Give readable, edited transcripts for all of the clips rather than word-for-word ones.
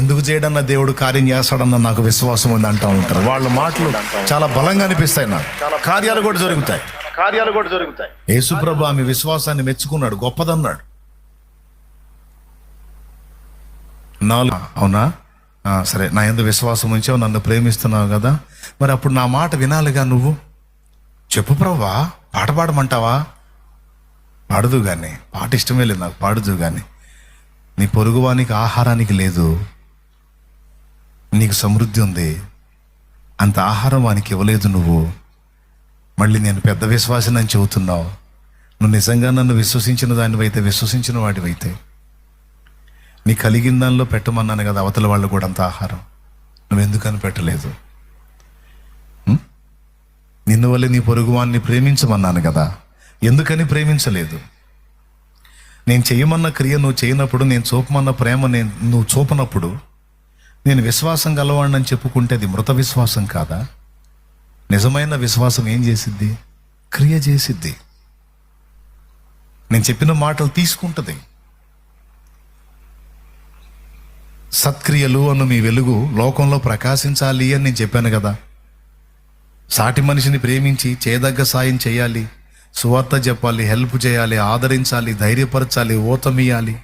ఎందుకు చేయడన్న దేవుడు కార్యం చేస్తాడన్న నాకు విశ్వాసం ఉంది అంటూ ఉంటారు. వాళ్ళ మాటలు చాలా బలంగా అనిపిస్తాయి నాకు. కార్యాలు కూడా జరుగుతాయి. యేసుప్రభు ఆమె విశ్వాసాన్ని మెచ్చుకున్నాడు, గొప్పదన్నాడు. అవునా, సరే, నా యందు విశ్వాసం ఉంచావు, నన్ను ప్రేమిస్తున్నావు కదా, మరి అప్పుడు నా మాట వినాలిగా. నువ్వు చెప్పు ప్రభువా, పాట పాడమంటావా? పాడదు కానీ, పాట ఇష్టమే లేదు నాకు, పాడదు కానీ. నీ పొరుగువానికి ఆహారానికి లేదు, నీకు సమృద్ధి ఉంది, అంత ఆహారం వానికి ఇవ్వలేదు నువ్వు. మళ్ళీ నేను పెద్ద విశ్వాసం అని చెబుతున్నావు. నువ్వు నిజంగా నన్ను విశ్వసించిన దానివైతే, విశ్వసించిన వాడివైతే, నీ కలిగిన దానిలో పెట్టమన్నాను కదా అవతల వాళ్ళు కూడా అంత ఆహారం, నువ్వెందుకని పెట్టలేదు? నిన్ను వల్లే నీ పొరుగువాన్ని ప్రేమించమన్నాను కదా, ఎందుకని ప్రేమించలేదు? నేను చేయమన్న క్రియ నువ్వు చేయనప్పుడు, నేను చూపమన్న ప్రేమ నువ్వు చూపనప్పుడు, నేను విశ్వాసం గలవాడిని చెప్పుకుంటే అది మృత విశ్వాసం కాదా? నిజమైన విశ్వాసం ఏం చేసిద్ది? క్రియ చేసిద్ది. నేను చెప్పిన మాటలు తీసుకుంటుంది. సత్క్రియలు అను మీ వెలుగు లోకంలో ప్రకాశించాలి అని నేను చెప్పాను కదా. సాటి మనిషిని ప్రేమించి చేయదగ్గ సాయం చేయాలి, సువార్త చెప్పాలి, హెల్ప్ చేయాలి, ఆదరించాలి, ధైర్యపరచాలి, ఓతమియాలి,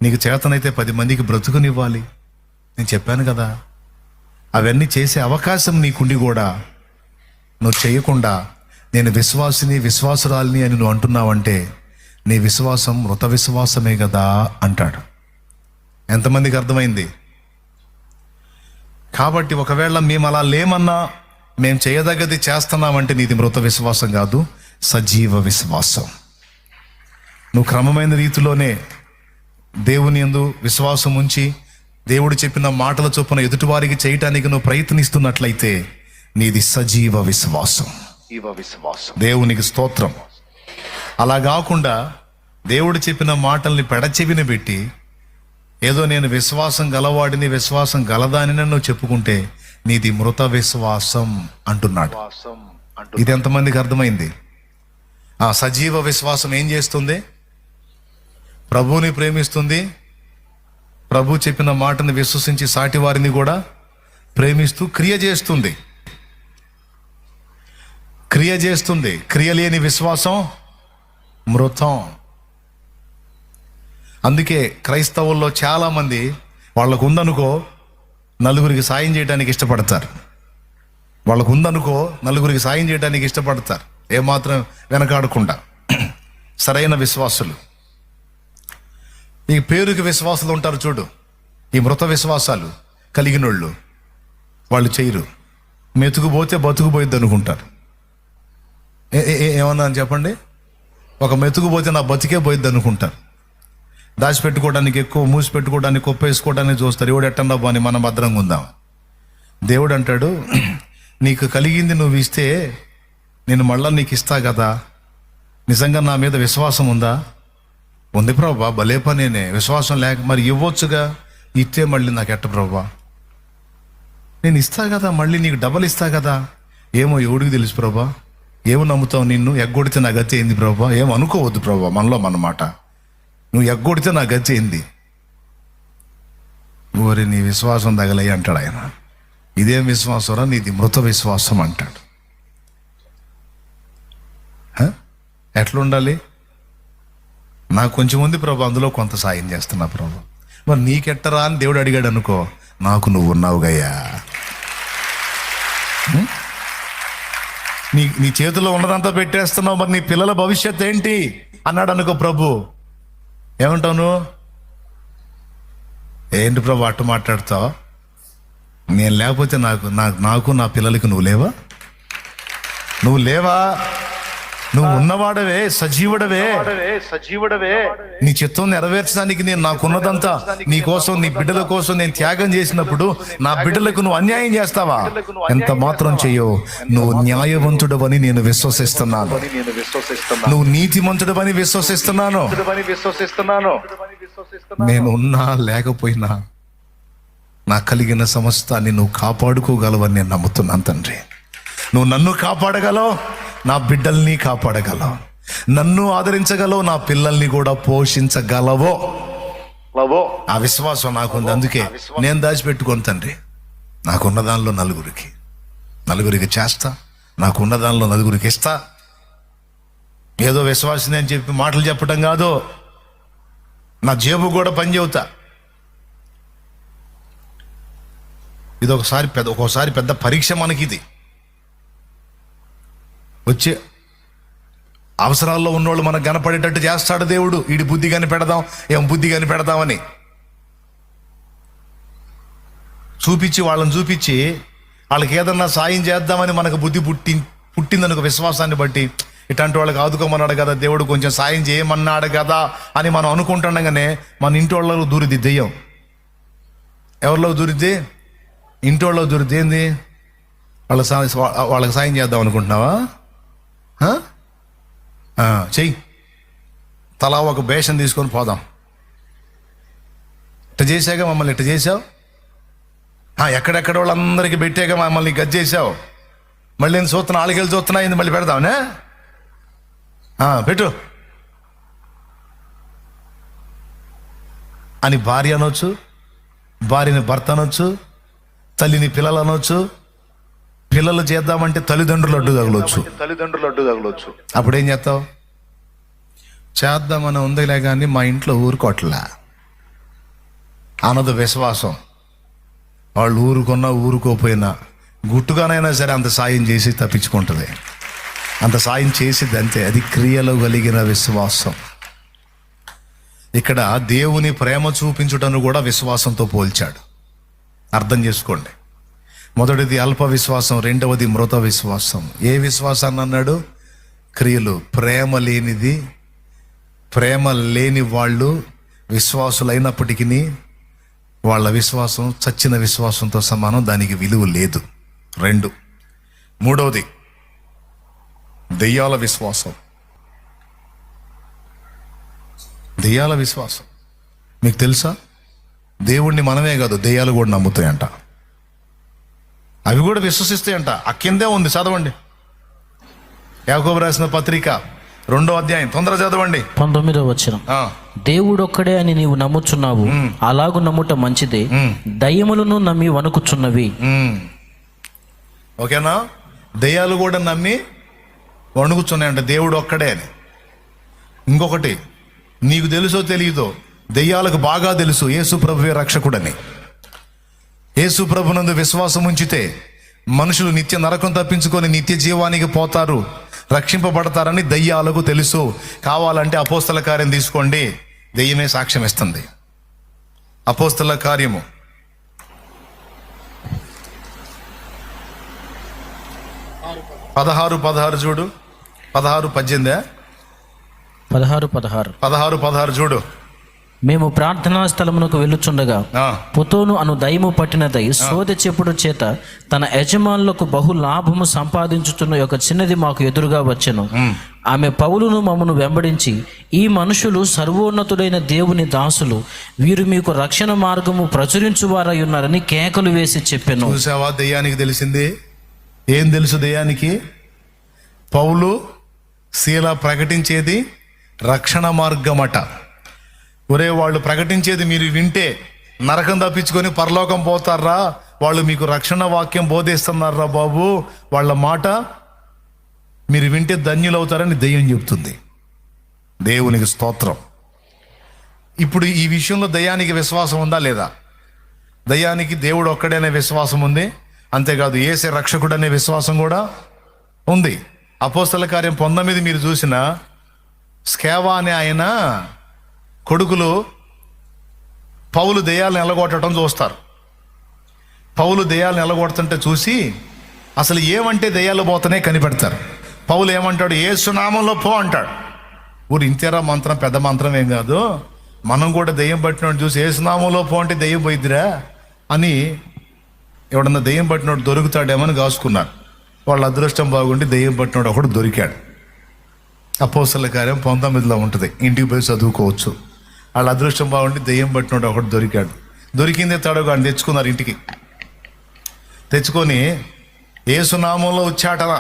నీకు చేతనైతే 10 మందికి బ్రతుకునివ్వాలి. నేను చెప్పాను కదా. అవన్నీ చేసే అవకాశం నీకుండి కూడా నువ్వు చేయకుండా నేను విశ్వాసిని, విశ్వాసురాలిని అని నువ్వు అంటున్నావంటే నీ విశ్వాసం మృత విశ్వాసమే కదా అంటాడు. ఎంతమందికి అర్థమైంది? కాబట్టి ఒకవేళ మేము అలా లేమన్నా, మేము చేయదగ్గది చేస్తున్నామంటే నీది మృత విశ్వాసం కాదు, సజీవ విశ్వాసం. నువ్వు క్రమమైన రీతిలోనే దేవుని యందు విశ్వాసం ఉంచి దేవుడు చెప్పిన మాటల చొప్పున ఎదుటివారికి చేయటానికి నువ్వు ప్రయత్నిస్తున్నట్లయితే నీది సజీవ విశ్వాసం. దేవునికి స్తోత్రం. అలా కాకుండా దేవుడు చెప్పిన మాటల్ని పెడచెవిని పెట్టి ఏదో నేను విశ్వాసం గలవాడిని, విశ్వాసం గలదాని నువ్వు చెప్పుకుంటే నీది మృత విశ్వాసం అంటున్నాడు. ఇది ఎంతమందికి అర్థమైంది? ఆ సజీవ విశ్వాసం ఏం చేస్తుంది? ప్రభువుని ప్రేమిస్తుంది, ప్రభు చెప్పిన మాటని విశ్వసించి సాటి వారిని కూడా ప్రేమిస్తూ క్రియ చేస్తుంది. క్రియ లేని విశ్వాసం మృతం. అందుకే క్రైస్తవుల్లో చాలా మంది వాళ్ళకు ఉందనుకో నలుగురికి సాయం చేయడానికి ఇష్టపడతారు. ఏమాత్రం వెనకాడకుండా. సరైన విశ్వాసులు. ఈ పేరుకి విశ్వాసులు ఉంటారు చూడు, ఈ మృత విశ్వాసాలు కలిగినోళ్ళు, వాళ్ళు చేయరు. మెతుకుపోతే బతుకుపోయిద్ది అనుకుంటారు. ఏమన్నా అని చెప్పండి? ఒక మెతుకుపోతే నా బతికే పోయిద్ది అనుకుంటారు. దాచిపెట్టుకోవడానికి ఎక్కువ, మూసి పెట్టుకోవడానికి, కొప్పేసుకోవడానికి చూస్తారు. ఎవడు ఎట్టండా బాని మనం భద్రంగా ఉందాం. దేవుడు అంటాడు, నీకు కలిగింది నువ్వు ఇస్తే నేను మళ్ళా నీకు ఇస్తా కదా. నిజంగా నా మీద విశ్వాసం ఉందా? ఉంది ప్రభా, భలే పనేనే. విశ్వాసం లేక మరి ఇవ్వచ్చుగా, ఇస్తే మళ్ళీ నాకు ఎట్ట ప్రభా? నేను ఇస్తా కదా, మళ్ళీ నీకు డబల్ ఇస్తా కదా. ఏమో ఎవడికి తెలుసు ప్రభా, ఏమో నమ్ముతావు? నిన్ను ఎగ్గొడితే నా గతి ఏంది ప్రభా? ఏమో అనుకోవద్దు ప్రభా, మనలో మన మాట. నువ్వు ఎగ్గొడితే నా గతి ఏంది? ఊరి నీ విశ్వాసం తగలయ్యి అంటాడు ఆయన. ఇదేం విశ్వాసరా? నీది మృత విశ్వాసం అంటాడు. ఎట్లుండాలి? నాకు కొంచెం ఉంది ప్రభు, అందులో కొంత సాయం చేస్తున్నా ప్రభు. మరి నీకెట్టరా అని దేవుడు అడిగాడు అనుకో, నాకు నువ్వు ఉన్నావుగయ్యా. నీ చేతిలో ఉన్నదంతా పెట్టేస్తున్నావు, మరి నీ పిల్లల భవిష్యత్ ఏంటి అన్నాడు అనుకో ప్రభు. ఏమంటావు నువ్వు? ఏంటి ప్రభు అట్టు మాట్లాడతావు? నేను లేకపోతే నాకు నా పిల్లలకి నువ్వు లేవా? నువ్వు ఉన్నవాడవే, సజీవుడవే. నీ చిత్తం నెరవేర్చడానికి నేను నాకున్నదంతా నీ కోసం, నీ బిడ్డల కోసం నేను త్యాగం చేసినప్పుడు నా బిడ్డలకు నువ్వు అన్యాయం చేస్తావా? ఎంత మాత్రం చెయ్యవు. నువ్వు న్యాయవంతుడవని నేను విశ్వసిస్తున్నాను, నువ్వు నీతిమంతుడవని విశ్వసిస్తున్నాను. నేను ఉన్నా లేకపోయినా నా కలిగిన సమస్తాన్ని నువ్వు కాపాడుకోగలవని నేను నమ్ముతున్నాను తండ్రి. నువ్వు నన్ను కాపాడగలవు, నా బిడ్డల్ని కాపాడగలవు, నన్ను ఆదరించగలవు, నా పిల్లల్ని కూడా పోషించగలవో. ఆ విశ్వాసం నాకుంది, అందుకే నేను దాచిపెట్టుకోను తండ్రి. నాకున్న దానిలో నలుగురికి చేస్తా, నాకున్న దానిలో నలుగురికి ఇస్తా. ఏదో విశ్వాసిని అని చెప్పి మాటలు చెప్పటం కాదు, నా జేబు కూడా పని చెబుతా. ఇది ఒక్కోసారి పెద్ద పరీక్ష మనకి. ఇది వచ్చే అవసరాల్లో ఉన్నోళ్ళు మనకు కనపడేటట్టు చేస్తాడు దేవుడు. వీడి బుద్ధి కనిపెడదాం, బుద్ధి కనిపెడదామని వాళ్ళని చూపించి వాళ్ళకి ఏదన్నా సాయం చేద్దామని మనకు బుద్ధి పుట్టిందనుక విశ్వాసాన్ని బట్టి, ఇట్లాంటి వాళ్ళకి ఆదుకోమన్నాడు కదా దేవుడు, కొంచెం సాయం చేయమన్నాడు కదా అని మనం అనుకుంటుండగానే మన ఇంటి వాళ్ళలో దూరిద్ది దెయ్యం. ఎవరిలో దూరిద్ది? ఇంటి వాళ్ళలో దూరిద్ది. ఏంది? వాళ్ళకి సాయం చేద్దాం అనుకుంటున్నావా? చెయ్యి, తలా ఒక బేషన్ తీసుకొని పోదాం. ఇట్ట చేసాక మమ్మల్ని ఇట్ట చేసావు, ఎక్కడెక్కడ వాళ్ళందరికీ పెట్టాక మమ్మల్ని గది చేసావు, మళ్ళీ నేను చూస్తున్నా, ఆళ్ళకెళ్ళి చూస్తున్నా, ఇది మళ్ళీ పెడదామనే పెట్టు అని భార్య అనొచ్చు, భార్యని భర్త అనొచ్చు, తల్లిని పిల్లలు అనొచ్చు. పిల్లలు చేద్దామంటే తల్లిదండ్రులు అడ్డు తగలొచ్చు. అప్పుడేం చేస్తావు? చేద్దామని ఉందిలే కానీ మా ఇంట్లో ఊరుకోట్లా అన్నది విశ్వాసం. వాళ్ళు ఊరుకున్నా ఊరుకోపోయినా గుట్టుగానైనా సరే అంత సాయం చేసి తప్పించుకుంటుంది, అంత సాయం చేసిద్ది అంతే. అది క్రియలో కలిగిన విశ్వాసం. ఇక్కడ దేవుని ప్రేమ చూపించుటను కూడా విశ్వాసంతో పోల్చాడు. అర్థం చేసుకోండి. మొదటిది అల్ప విశ్వాసం, రెండవది మృత విశ్వాసం. ఏ విశ్వాసాన్ని అన్నాడు? క్రియలు. ప్రేమ లేని వాళ్ళు విశ్వాసులైనప్పటికీ వాళ్ళ విశ్వాసం చచ్చిన విశ్వాసంతో సమానం, దానికి విలువ లేదు. 2. మూడవది దెయ్యాల విశ్వాసం. మీకు తెలుసా, దేవుణ్ణి మనమే కాదు దెయ్యాలు కూడా నమ్ముతాయంట, అవి కూడా విశ్వసిస్తాయంట. ఆ కిందే ఉంది, చదవండి. యాకోబు రాసిన పత్రిక 2వ అధ్యాయం, తొందరగా చదవండి. 19వ వచనం. దేవుడొక్కడే అని నీవు నమ్ముచున్నావు, అలాగు నమ్ముట మంచిదే. దయ్యములను నమ్మి వణుకుచున్నవి. ఓకేనా? దయ్యాలు కూడా నమ్మి వణుకుచున్నాయంట, దేవుడు ఒక్కడే అని. ఇంకొకటి నీకు తెలుసో తెలియదో, దెయ్యాలకు బాగా తెలుసు యేసు ప్రభువే రక్షకుడని. యేసు ప్రభునందు విశ్వాసం ఉంచితే మనుషులు నిత్య నరకం తప్పించుకొని నిత్య జీవానికి పోతారు, రక్షింపబడతారని దయ్యాలకు తెలుసు. కావాలంటే అపోస్తల కార్యం తీసుకోండి, దెయ్యమే సాక్ష్యం ఇస్తుంది. అపోస్తల కార్యము 16 చూడు. 16-18 16 చూడు. మేము ప్రార్థనా స్థలమునకు వెళ్ళుచుండగా పుతోను అను దయ్యము పట్టినదై సోదె చెప్పుడు చేత తన యజమానులకు బహు లాభము సంపాదించుతున్న ఒక చిన్నది మాకు ఎదురుగా వచ్చెను. ఆమె పౌలును మమ్మను వెంబడించి, ఈ మనుషులు సర్వోన్నతుడైన దేవుని దాసులు, వీరు మీకు రక్షణ మార్గము ప్రచురించువారై ఉన్నారని కేకలు వేసి చెప్పెను. చూసావా, దెయ్యానికి తెలిసింది. ఏం తెలుసు దెయ్యానికి? పౌలు శీల ప్రకటించేది రక్షణ మార్గమట. ఒరే, వాళ్ళు ప్రకటించేది మీరు వింటే నరకం తప్పించుకొని పరలోకం పోతారా, వాళ్ళు మీకు రక్షణ వాక్యం బోధిస్తున్నారా బాబు, వాళ్ళ మాట మీరు వింటే ధన్యులవుతారని దెయ్యం చెప్తుంది. దేవునికి స్తోత్రం. ఇప్పుడు ఈ విషయంలో దయ్యానికి విశ్వాసం ఉందా లేదా? దయ్యానికి దేవుడు ఒక్కడనే విశ్వాసం ఉంది, అంతేకాదు యేసే రక్షకుడు అనే విశ్వాసం కూడా ఉంది. అపోస్తల కార్యం 19 మీరు చూసిన స్కేవా అనే ఆయన కొడుకులు పౌలు దెయ్యాలను ఎలగొట్టడం చూస్తారు. పౌలు దెయ్యాలను ఎలగొడుతుంటే చూసి అసలు ఏమంటే దెయ్యాలు పోతనే కనిపెడతారు. పౌలు ఏమంటాడు? యేసు నామంలో పో అంటాడు. ఊరు ఇంతేరా మంత్రం, పెద్ద మంత్రం ఏం కాదు, మనం కూడా దెయ్యం పట్టినోడు చూసి యేసు నామంలో పో అంటే దెయ్యం పోయిద్దిరా అని ఎవడన్నా దెయ్యం పట్టినోడు దొరుకుతాడేమని కాసుకున్నారు. వాళ్ళ అదృష్టం బాగుండి దెయ్యం పట్టినోడు ఒకడు దొరికాడు. అపోస్తల కార్యం 19లో ఉంటుంది, ఇంటికి పోయి చదువుకోవచ్చు. వాళ్ళ అదృష్టం బాగుండి దెయ్యం పట్టినోడు ఒకటి దొరికాడు. దొరికిందే తడగాని తెచ్చుకున్నారు ఇంటికి. తెచ్చుకొని ఏసునామంలో ఉచ్చాటన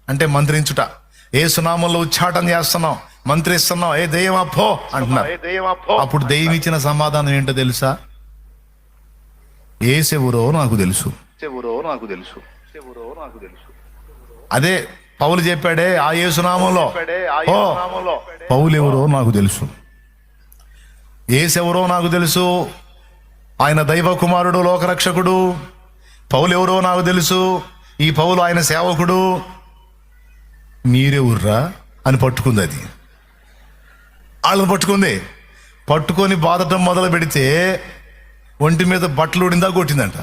అంటే మంత్రించుట, ఏసునామంలో ఉచ్చాటన చేస్తున్నాం, మంత్రిస్తున్నావు, ఏ దెయ్యం అప్పో అంటున్నారు. అప్పుడు దెయ్యం ఇచ్చిన సమాధానం ఏంటో తెలుసా? ఏసెవరో నాకు తెలుసు. అదే పౌలు చెప్పాడే, ఆ యేసునామంలో ఓ పౌలు ఎవరో నాకు తెలుసు, ఏసెవరో నాకు తెలుసు, ఆయన దైవ కుమారుడు, లోకరక్షకుడు. పౌలు ఎవరో నాకు తెలుసు, ఈ పౌలు ఆయన సేవకుడు. మీరెవర్రా అని పట్టుకుంది. అది వాళ్ళని పట్టుకొని బాధటం మొదలు పెడితే ఒంటి మీద బట్టలు ఉడిందా కొట్టిందంట.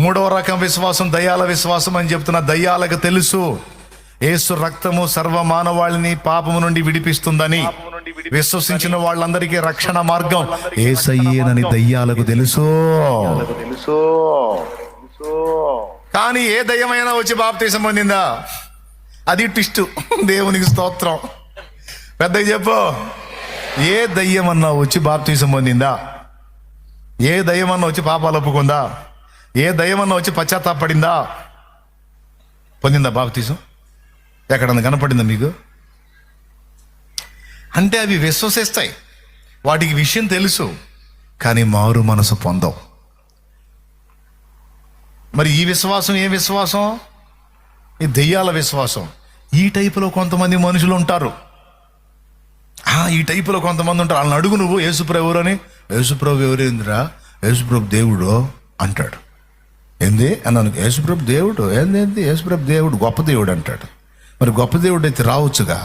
మూడవ రకం విశ్వాసం దయ్యాల విశ్వాసం అని చెప్తున్న. దయ్యాలకు తెలుసు యేసు రక్తము సర్వ మానవాళిని పాపము నుండి విడిపిస్తుందని. విశ్వసించిన వాళ్ళందరికీ రక్షణ మార్గం యేసయ్యేనని దయ్యాలకు తెలుసు. కానీ ఏ దయ్యమైనా వచ్చి బాప్తీసం పొందిందా? అది ట్విస్ట్. దేవునికి స్తోత్రం. పెద్దగా చెప్పు. ఏ దయ్యమన్నా వచ్చి బాప్తీసం పొందిందా? ఏ దయ్యమన్నా వచ్చి పాపాలు ఒప్పుకుందా? ఏ దయ్యమన్నా వచ్చి పశ్చాత్తాపడిందా? పొందిందా బాప్తీసం? ఎక్కడన్నా కనపడిందా మీకు? అంటే అవి విశ్వసిస్తాయి, వాటికి విషయం తెలుసు, కానీ మారు మనసు పొందవు. మరి ఈ విశ్వాసం ఏ విశ్వాసం? ఈ దెయ్యాల విశ్వాసం. ఈ టైపులో కొంతమంది మనుషులు ఉంటారు. ఈ టైపులో కొంతమంది ఉంటారు. వాళ్ళని అడుగు నువ్వు, యేసుప్రభు ఎవరు అని. యేసుప్రభు ఎవరేందిరా? యేసుప్రభు దేవుడు అంటాడు. ఏంది అన్నాను? యేసుప్రభు దేవుడు. ఏంది యేసుప్రభు దేవుడు? గొప్ప దేవుడు అంటాడు. మరి గొప్ప దేవుడు అయితే రావచ్చుగా,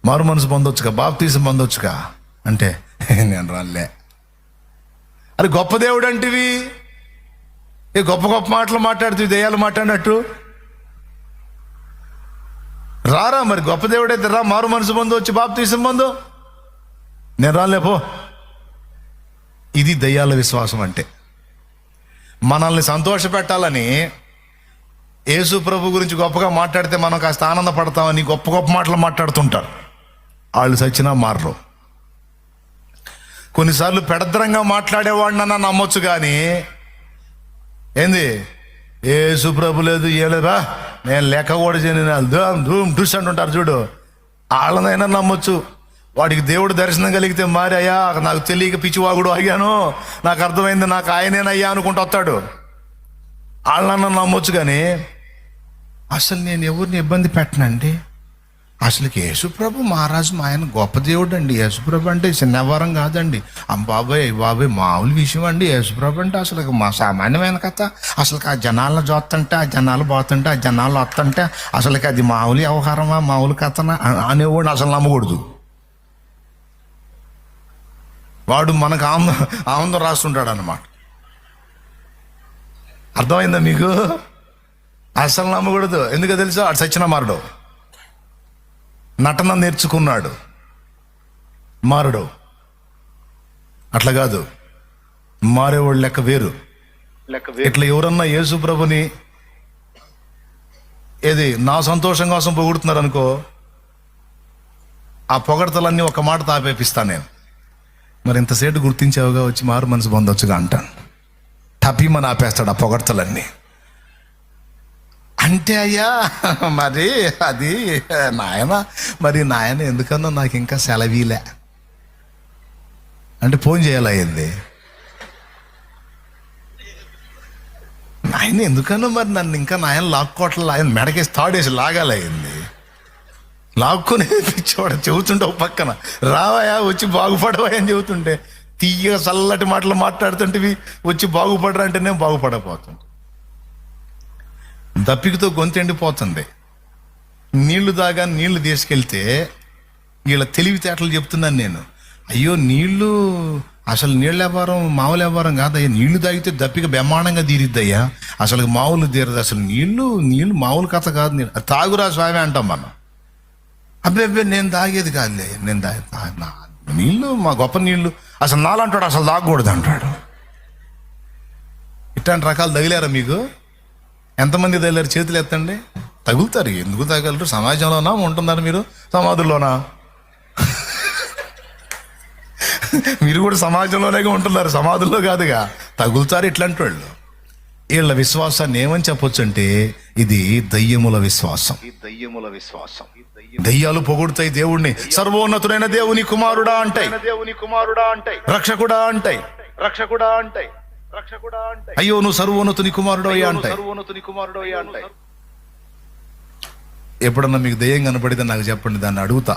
మారు మనసు పొందొచ్చుగా, బాప్తీసం పొందొచ్చుగా అంటే నేను రాలే. అది గొప్ప దేవుడు అంటివి, ఏ గొప్ప గొప్ప మాటలు మాట్లాడుతూ దెయ్యాలు మాట్లాడినట్టు. రారా మరి గొప్ప దేవుడు అయితే రా, మారు మనసు పొందు, వచ్చి బాప్తీసం పొందు. నేను రాలేపో. ఇది దయ్యాల విశ్వాసం అంటే. మనల్ని సంతోష పెట్టాలని యేసు ప్రభు గురించి గొప్పగా మాట్లాడితే మనం కాస్త ఆనందపడతామని గొప్ప గొప్ప మాటలు మాట్లాడుతుంటారు. వాళ్ళు సచ్చినా మారరు. కొన్నిసార్లు పెడద్రంగా మాట్లాడేవాడినన్నా నమ్మొచ్చు, కానీ ఏంది యేసు ప్రభు లేదు ఏలేరా, నేను లెక్క కూడా చేయను డుస్ అంటుంటారు చూడు, వాళ్ళనైనా నమ్మొచ్చు. వాడికి దేవుడు దర్శనం కలిగితే మారి, అయ్యా నాకు తెలియక పిచ్చివాగుడు అయ్యాను, నాకు అర్థమైంది, నాకు ఆయనేనయ్యా అనుకుంటూ వస్తాడు. వాళ్ళన్నా నమ్మొచ్చు, కానీ అసలు నేను ఎవరిని ఇబ్బంది పెట్టనండి, అసలుకి యేసుప్రభు మహారాజు మా ఆయన గొప్ప దేవుడు అండి, యేసుప్రభు అంటే చిన్నవారం కాదండి, బాబాయ్ మామూలు విషయం అండి, యేసుప్రభు అంటే అసలు మా సామాన్యమైన కథ, అసలుకి ఆ జనాలను చూస్తుంటే, ఆ జనాలు పోతుంటే, ఆ జనాలు వస్తుంటే అసలుకి అది మామూలు వ్యవహారమా, మామూలు కథనా అనేవాడు అసలు నమ్మకూడదు. వాడు మనకు ఆనందం రాస్తుంటాడు అన్నమాట. అర్థమైందా మీకు? అసలు నమ్మకూడదు. ఎందుకో తెలుసా? అటు సచిన మారడు, నటన నేర్చుకున్నాడు మారడు. అట్లా కాదు, మారేవాడు లెక్క వేరు. ఇట్లా ఎవరన్నా యేసు ప్రభుని ఏది నా సంతోషం కోసం పొగుడుతున్నారు అనుకో, ఆ పొగడతలన్నీ ఒక మాట తాపేపిస్తాను నేను. మరి ఇంతసేటు గుర్తించావుగా, వచ్చి మారు మనసు పొందొచ్చుగా అంటాను. టపీమని ఆపేస్తాడు ఆ పొగడతలన్నీ. అంటే అయ్యా మరి అది నాయన, మరి నాయన ఎందుకన్నా నాకు ఇంకా సెలవీలే అంటే ఫోన్ చేయాలయ్యింది. నాయన ఎందుకన్నా మరి నన్ను ఇంకా నాయన లాక్కోట్ల, ఆయన మెడకేసి తాడేసి లాగాలయ్యింది. లాక్కునే పిచ్చోడ చెబుతుంటే ఒక పక్కన, రావయా వచ్చి బాగుపడవా అని చెబుతుంటే, తీయగా చల్లటి మాటలు మాట్లాడుతుంటేవి వచ్చి బాగుపడరా అంటే నేను బాగుపడకపోతుంటా. దప్పికతో గొంతు ఎండిపోతుంది. నీళ్లు దాగా నీళ్లు తీసుకెళ్తే వీళ్ళ తెలివితేటలు చెప్తున్నాను నేను. అయ్యో నీళ్లు అసలు నీళ్ళ వ్యాపారం మామూలు వ్యాపారం కాదయ్యా, నీళ్లు తాగితే దప్పిక బ్రహ్మాండంగా తీరిద్దయ్యా, అసలు మామూలు తీరదు, అసలు నీళ్లు మామూలు కథ కాదు, నేను తాగురా స్వామి అంటాం మనం. అబ్బే నేను తాగేది కాదులే, నేను నీళ్లు మా గొప్ప నీళ్లు, అసలు నాలంటాడు, అసలు తాగకూడదు అంటాడు. ఇట్లాంటి రకాలు తగిలారా మీకు? ఎంతమంది తగిలారు? చేతులు ఎత్తండి. తగులుతారు. ఎందుకు తగలరు? సమాజంలోనా ఉంటున్నారు మీరు? సమాధుల్లోనా? మీరు కూడా సమాజంలోనే ఉంటున్నారు, సమాధుల్లో కాదుగా. తగులుతారు ఇట్లాంటి వాళ్ళు. వీళ్ళ విశ్వాసాన్ని ఏమని చెప్పొచ్చు అంటే ఇది దయ్యముల విశ్వాసం. దయ్యాలు పొగుడుతాయి దేవుణ్ణి, సర్వోన్నతుడైన దేవుని కుమారుడా అంటాయి, రక్షకుడా అంటాయి. అయ్యో నువ్వు సర్వోన్నతుని కుమారుడు అయ్యా అంటాయి. ఎప్పుడన్నా మీకు దయ్యం కనపడితే నాకు చెప్పండి, దాన్ని అడుగుతా,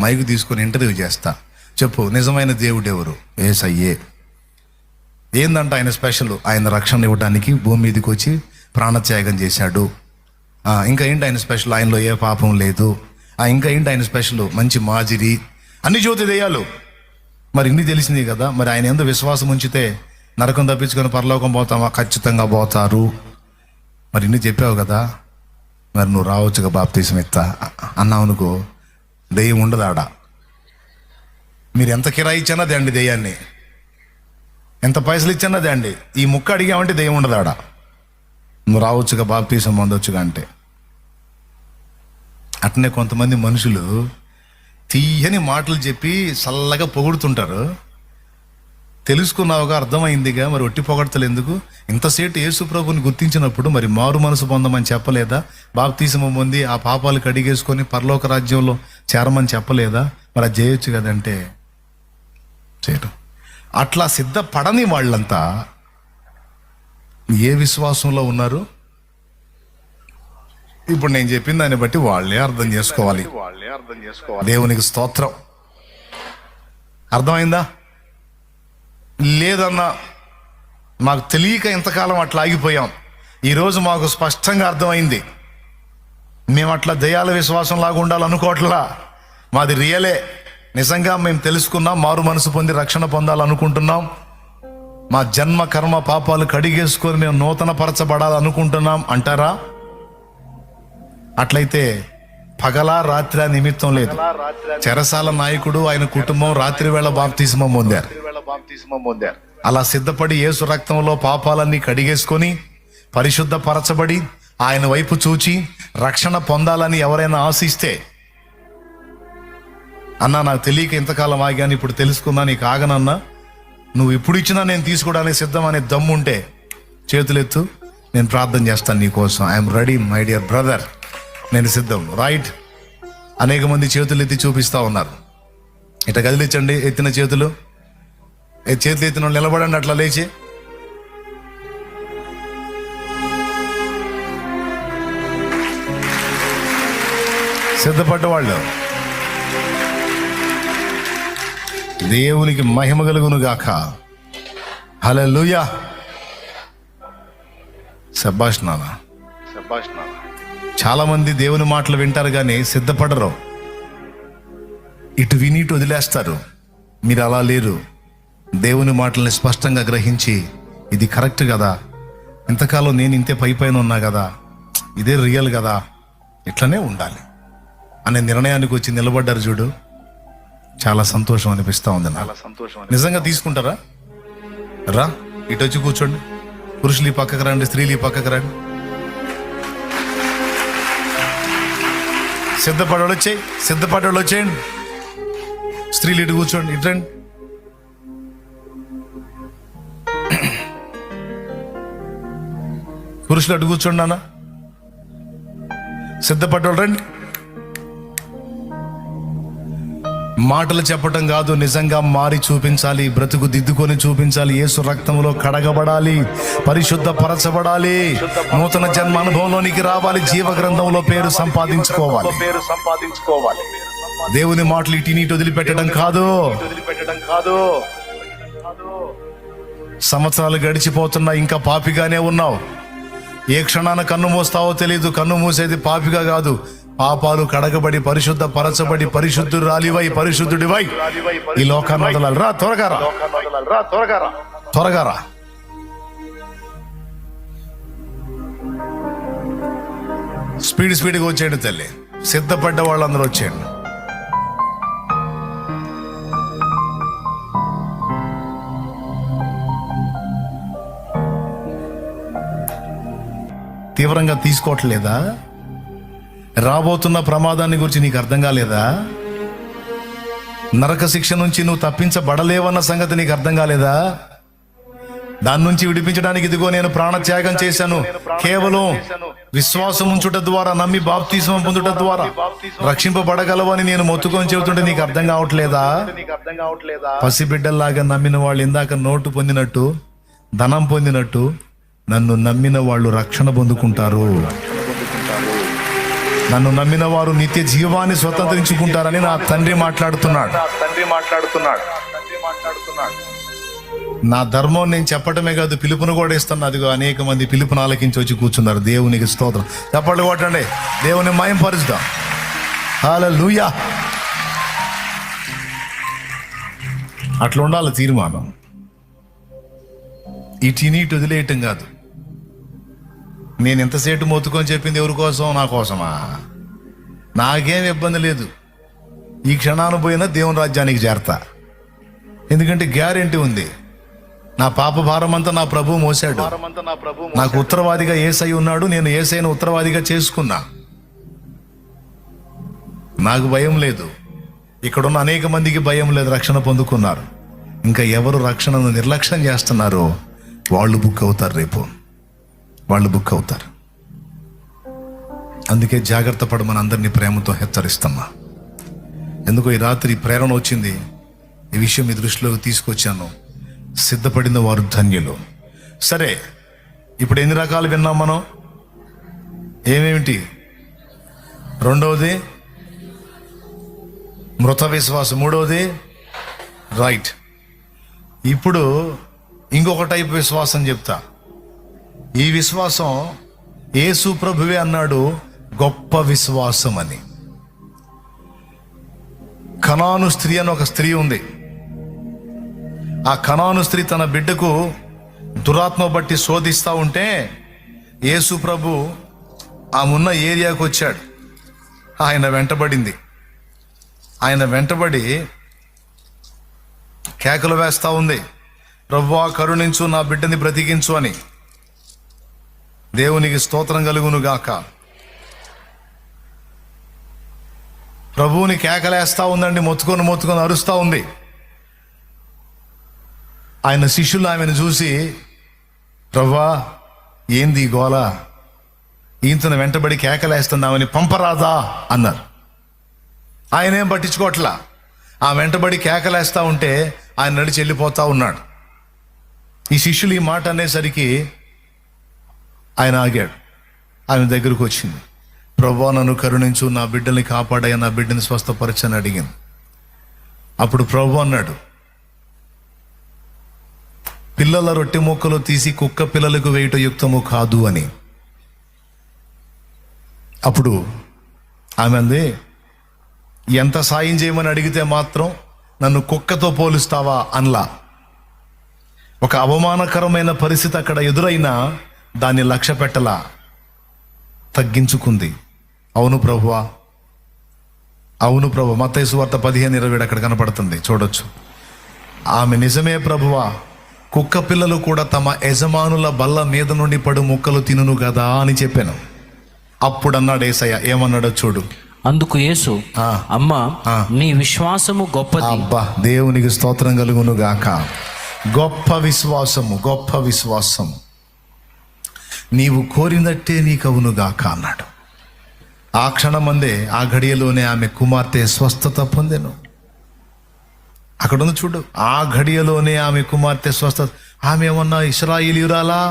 మైకు తీసుకొని ఇంటర్వ్యూ చేస్తా. చెప్పు, నిజమైన దేవుడు ఎవరు? యేసయ్యే. ఏందంట ఆయన స్పెషల్? ఆయన రక్షణ ఇవ్వడానికి భూమి మీదకి వచ్చి ప్రాణత్యాగం చేశాడు. ఇంకా ఏంటి ఆయన స్పెషల్? ఆయనలో ఏ పాపం లేదు. ఇంకా ఏంటి ఆయన స్పెషల్? మంచి మాజిరి. అన్ని జ్యోతి దెయ్యాలు. మరి ఇన్ని తెలిసింది కదా, మరి ఆయన ఎందుకు విశ్వాసం ఉంచితే నరకం తప్పించుకొని పరలోకం పోతామా? ఖచ్చితంగా పోతారు. మరి ఇన్ని చెప్పావు కదా, మరి నువ్వు రావచ్చుగా బాప్తీసం ఎత్తా అన్నావు అనుకో, దెయ్యం ఉండదు ఆడ. మీరు ఎంత కిరాయి ఇచ్చానా దండి దెయ్యాన్ని, ఎంత పైసలు ఇచ్చానా దండి. ఈ ముక్క అడిగామంటే దెయ్యం ఉండదు ఆడ. నువ్వు రావచ్చుగా బాప్తీసం పొందొచ్చుగా అంటే. అట్నే కొంతమంది మనుషులు తీయని మాటలు చెప్పి చల్లగా పొగుడుతుంటారు. తెలుసుకున్నావుగా, అర్థమైందిగా, మరి ఒట్టి పొగడతలు ఎందుకు? ఇంతసేపు యేసు ప్రభుని గుర్తించినప్పుడు మరి మారు మనసు పొందమని చెప్పలేదా? బాప్తీసం పొంది ఆ పాపాలు కడిగేసుకొని పరలోక రాజ్యంలో చేరమని చెప్పలేదా? మరి అది చేయొచ్చు కదంటే చేయటం. అట్లా సిద్ధపడని వాళ్ళంతా ఏ విశ్వాసంలో ఉన్నారు? ఇప్పుడు నేను చెప్పిన దాన్ని బట్టి వాళ్ళే అర్థం చేసుకోవాలి. దేవునికి స్తోత్రం. అర్థమైందా? లేదన్నా మాకు తెలియక ఇంతకాలం అట్లా ఆగిపోయాం. ఈరోజు మాకు స్పష్టంగా అర్థమైంది. మేము అట్లా దయ్యాల విశ్వాసం లాగా ఉండాలనుకోవట్లా. మాది రియలే. నిజంగా మేము తెలుసుకున్నాం, మారు మనసు పొంది రక్షణ పొందాలనుకుంటున్నాం. మా జన్మ కర్మ పాపాలు కడిగేసుకొని మేము నూతన పరచబడాలనుకుంటున్నాం అంటారా? అట్లయితే పగలా రాత్రి నిమిత్తం లేదు. చెరసాల నాయకుడు ఆయన కుటుంబం రాత్రి వేళ బాప్తిస్మం పొందారు. అలా సిద్ధపడి యేసు రక్తంలో పాపాలన్నీ కడిగేసుకొని పరిశుద్ధ పరచబడి ఆయన వైపు చూచి రక్షణ పొందాలని ఎవరైనా ఆశిస్తే, అన్నా నాకు తెలియక ఇంతకాలం ఆగాను, ఇప్పుడు తెలుసుకున్నా, నీకు ఆగనన్నా, నువ్వు ఇప్పుడు ఇచ్చినా నేను తీసుకోవడానికి సిద్ధం అనే దమ్ముంటే చేతులెత్తు, నేను ప్రార్థన చేస్తాను నీ కోసం. I'm ready my dear brother, నేను సిద్ధం. రైట్. అనేక మంది చేతులు ఎత్తి చూపిస్తా ఉన్నారు. ఇట్లా కదిలించండి ఎత్తిన చేతులు. చేతులు ఎత్తిన నిలబడండి అట్లా లేచి. సిద్ధపడ్డవాళ్ళు. దేవునికి మహిమ కలుగును గాక. హల్లెలూయా. శభాష్ నాన్న. చాలా మంది దేవుని మాటలు వింటారు కానీ సిద్ధపడరు. ఇటు విని ఇటు వదిలేస్తారు. మీరు అలా లేరు. దేవుని మాటల్ని స్పష్టంగా గ్రహించి ఇది కరెక్ట్ కదా, ఇంతకాలం నేను ఇంతే పైన ఉన్నా కదా, ఇదే రియల్ కదా, ఇట్లనే ఉండాలి అనే నిర్ణయానికి వచ్చి నిలబడ్డారు చూడు. చాలా సంతోషం అనిపిస్తా ఉంది. నిజంగా తీసుకుంటారా? రా ఇటు వచ్చి కూర్చోండి. పురుషులు ఈ పక్కకు రండి, స్త్రీలు ఈ పక్కకు రండి. సిద్ధపడ్డోళ్ళు వచ్చేయండి. స్త్రీలు ఇటు కూర్చోండి, ఇటు రండి. పురుషులు అటు కూర్చోండి. నాన్న సిద్ధపడ్డోళ్ళు రండి. మాటలు చెప్పటం కాదు, నిజంగా మారి చూపించాలి, బ్రతుకు దిద్దుకొని చూపించాలి, యేసు రక్తంలో కడగబడాలి, పరిశుద్ధ పరచబడాలి, నూతన జన్మ అనుభవంలోనికి రావాలి, జీవ గ్రంథంలో పేరు సంపాదించుకోవాలి. దేవుని మాటలు ఇటు నీటి వదిలిపెట్టడం కాదు. సంవత్సరాలు గడిచిపోతున్నా ఇంకా పాపిగానే ఉన్నావు. ఏ క్షణాన కన్ను మూస్తావో తెలియదు. కన్ను మూసేది పాపిగా కాదు, పాపాలు కడగబడి పరిశుద్ధ పరచబడి పరిశుద్ధురాలివై పరిశుద్ధుడివై ఈ లోకాన్ని వదలాలి. రా త్వరగా రా. స్పీడ్గా వచ్చేయండి తల్లి. సిద్ధపడ్డ వాళ్ళందరూ వచ్చేయండి. తీవ్రంగా తీసుకోవట్లేదా? రాబోతున్న ప్రమాదాన్ని గురించి నీకు అర్థం కాలేదా? నరక శిక్ష నుంచి నువ్వు తప్పించబడలేవన్న సంగతి నీకు అర్థం కాలేదా? దాని నుంచి విడిపించడానికి ఇదిగో నేను ప్రాణత్యాగం చేశాను. కేవలం విశ్వాసం ఉంచుట ద్వారా, నమ్మి బాప్తిస్మం పొందుట ద్వారా రక్షింపబడగలవని నేను మొత్తుకొని చెబుతుంటే నీకు అర్థం కావట్లేదా? పసిబిడ్డల్లాగా నమ్మిన వాళ్ళు ఇందాక నోటు పొందినట్టు, ధనం పొందినట్టు నన్ను నమ్మిన వాళ్ళు రక్షణ పొందుకుంటారు. నన్ను నమ్మిన వారు నిత్య జీవాన్ని స్వతంత్రించుకుంటారని నా తండ్రి మాట్లాడుతున్నాడు. నా ధర్మం నేను చెప్పటమే కాదు, పిలుపును కూడా ఇస్తాను. అదిగో అనేక మంది పిలుపును ఆలకించి వచ్చి కూర్చున్నారు. దేవునికి స్తోత్రం. చెప్పండి కొట్టండి, దేవుని మయం పరుస్తాం. హల్లెలూయా. అట్లా ఉండాలి తీర్మానం. ఇటు వదిలేయటం కాదు. నేను ఎంతసేపు మొత్తుకొని చెప్పింది ఎవరి కోసం? నా కోసమా? నాకేం ఇబ్బంది లేదు. ఈ క్షణాన్ని పోయినా దేవుని రాజ్యానికి చేరతా. ఎందుకంటే గ్యారెంటీ ఉంది. నా పాప భారం అంతా నా ప్రభువు మోసాడు. నాకు ఉత్తరవాదిగా యేసై ఉన్నాడు. నేను యేసైను ఉత్తరవాదిగా చేసుకున్నా. నాకు భయం లేదు. ఇక్కడున్న అనేక మందికి భయం లేదు, రక్షణ పొందుకున్నారు. ఇంకా ఎవరు రక్షణను నిర్లక్ష్యం చేస్తున్నారో వాళ్ళు బుక్ అవుతారు. రేపు వాళ్ళు బుక్ అవుతారు. అందుకే జాగ్రత్త పడమని అందరినీ ప్రేమతో హెచ్చరిస్తున్నా. ఎందుకో ఈ రాత్రి ప్రేరణ వచ్చింది, ఈ విషయం మీ దృష్టిలోకి తీసుకొచ్చాను. సిద్ధపడిన వారు ధన్యులు. సరే, ఇప్పుడు ఎన్ని రకాలు విన్నాం మనం? ఏమేమిటి? రెండవది మృత విశ్వాసం, మూడవది రైట్. ఇప్పుడు ఇంకొక టైప్ విశ్వాసం చెప్తా. ఈ విశ్వాసం యేసు ప్రభువే అన్నాడు గొప్ప విశ్వాసం అని. కనాను స్త్రీ అని ఒక స్త్రీ ఉంది. ఆ కనాను స్త్రీ తన బిడ్డకు దురాత్మ బట్టి శోధిస్తూ ఉంటే యేసు ప్రభు ఆమె ఉన్న ఏరియాకు వచ్చాడు. ఆయన వెంటబడింది. ఆయన వెంటబడి కేకలు వేస్తూ ఉంది, ప్రభువా కరుణించు, నా బిడ్డని బ్రతికించు అని. దేవునికి స్తోత్రం కలుగును గాక. ప్రభువుని కేకలేస్తా ఉందండి, మొత్తుకొని అరుస్తూ ఉంది. ఆయన శిష్యులు ఆమెను చూసి, ప్రభువా ఏంది గోల, ఈంతను వెంటబడి కేకలేస్తున్నామని పంపరాదా అన్నారు. ఆయన ఏం పట్టించుకోవట్లా. ఆ వెంటబడి కేకలేస్తా ఉంటే ఆయన నడిచి వెళ్ళిపోతా ఉన్నాడు. ఈ శిష్యులు ఈ మాట అనేసరికి ఆయన ఆగాడు. ఆయన దగ్గరకు వచ్చింది, ప్రభువా నన్ను కరుణించు, నా బిడ్డల్ని కాపాడయ్యా, నా బిడ్డని స్వస్థపరచని అడిగింది. అప్పుడు ప్రభు అన్నాడు, పిల్లల రొట్టె ముక్కలు తీసి కుక్క పిల్లలకు వేయటం యుక్తము కాదు అని. అప్పుడు ఆమె అంది, ఎంత సాయం చేయమని అడిగితే మాత్రం నన్ను కుక్కతో పోలుస్తావా అనలా. ఒక అవమానకరమైన పరిస్థితి అక్కడ ఎదురైనా దాన్ని లక్ష్య పెట్టలా, తగ్గించుకుంది. అవును ప్రభువా, అవును ప్రభు. మత్తయి సువార్త 15:20 అక్కడ కనపడుతుంది, చూడొచ్చు. ఆమె నిజమే ప్రభువా, కుక్క పిల్లలు కూడా తమ యజమానుల బల్ల మీద నుండి పడు ముక్కలు తినును కదా అని చెప్పాను. అప్పుడు అన్నాడు యేసయ్య, ఏమన్నాడో చూడు. అందుకు యేసు, అమ్మా నీ విశ్వాసము గొప్పది. అబ్బా, దేవునికి స్తోత్రం కలుగును గాక. గొప్ప విశ్వాసము, గొప్ప విశ్వాసము. నీవు కోరినట్టే నీకవును గాక అన్నాడు. ఆ క్షణమందే, ఆ ఘడియలోనే ఆమె కుమార్తె స్వస్థత పొందెను. అక్కడ ఉంది చూడు, ఆ ఘడియలోనే ఆమె కుమార్తె స్వస్థత. ఆమె ఏమన్నా ఇశ్రాయేలీయురాలా,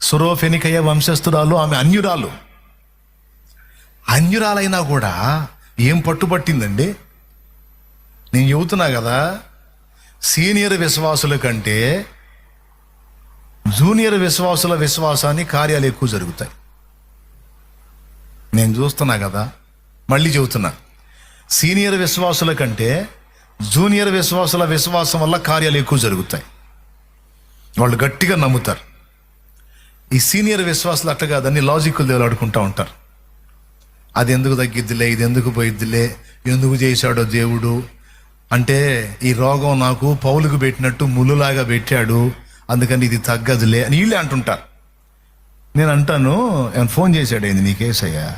సురోఫెనికయ వంశస్థురాలు, ఆమె అన్యురాలు. అన్యురాలైనా కూడా ఏం పట్టుబట్టిందండి? నేను చెబుతున్నా కదా, సీనియర్ విశ్వాసుల కంటే జూనియర్ విశ్వాసుల విశ్వాసాన్ని కార్యాలు ఎక్కువ జరుగుతాయి. నేను చూస్తున్నా కదా, మళ్ళీ చెబుతున్నా, సీనియర్ విశ్వాసుల కంటే జూనియర్ విశ్వాసుల విశ్వాసం వల్ల కార్యాలు ఎక్కువ జరుగుతాయి. వాళ్ళు గట్టిగా నమ్ముతారు. ఈ సీనియర్ విశ్వాసులు అట్లా కాదని లాజికల్ దేవులాడుకుంటూ ఉంటారు. అది ఎందుకు తగ్గిద్దిలే, ఇది ఎందుకు పోయిద్దిలే, ఎందుకు చేశాడో దేవుడు, అంటే ఈ రోగం నాకు పౌలుకు పెట్టినట్టు ముళ్ళులాగా పెట్టాడు, అందుకని ఇది తగ్గదులే అని వీళ్ళే అంటుంటారు. నేను అంటాను, ఏమైనా ఫోన్ చేశాడు ఏంది నీకేసయ్యా?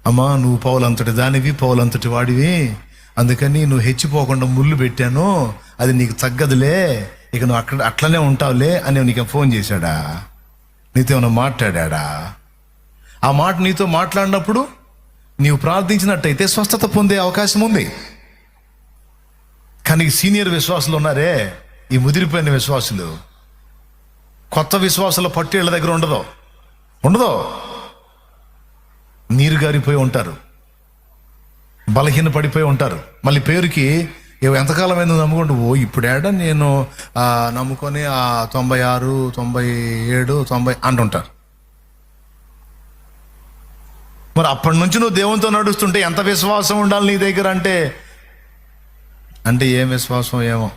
అమ్మా నువ్వు పౌలంతటి దానివి, పౌలంతటి వాడివి, అందుకని నువ్వు హెచ్చిపోకుండా ముళ్ళు పెట్టాను, అది నీకు తగ్గదులే, ఇక నువ్వు అట్లనే ఉంటావులే అని నీకు ఫోన్ చేశాడా? నీతో ఏమైనా మాట్లాడా? ఆ మాట నీతో మాట్లాడినప్పుడు నీవు ప్రార్థించినట్టయితే స్వస్థత పొందే అవకాశం ఉంది. కానీ సీనియర్ విశ్వాసులు ఉన్నారే, ఈ ముదిరిపోయిన విశ్వాసులు, కొత్త విశ్వాసుల పట్టు ఇళ్ళ దగ్గర ఉండదో నీరు గారిపోయి ఉంటారు, బలహీన పడిపోయి ఉంటారు. మళ్ళీ పేరుకి ఎంతకాలం ఎందుకు నమ్ముకుంటూ ఇప్పుడేడా నేను నమ్ముకొని 96, 97, 90 అంటుంటారు. మరి అప్పటి నుంచి నువ్వు దేవునితో నడుస్తుంటే ఎంత విశ్వాసం ఉండాలి నీ దగ్గర? అంటే ఏం విశ్వాసం ఏమో.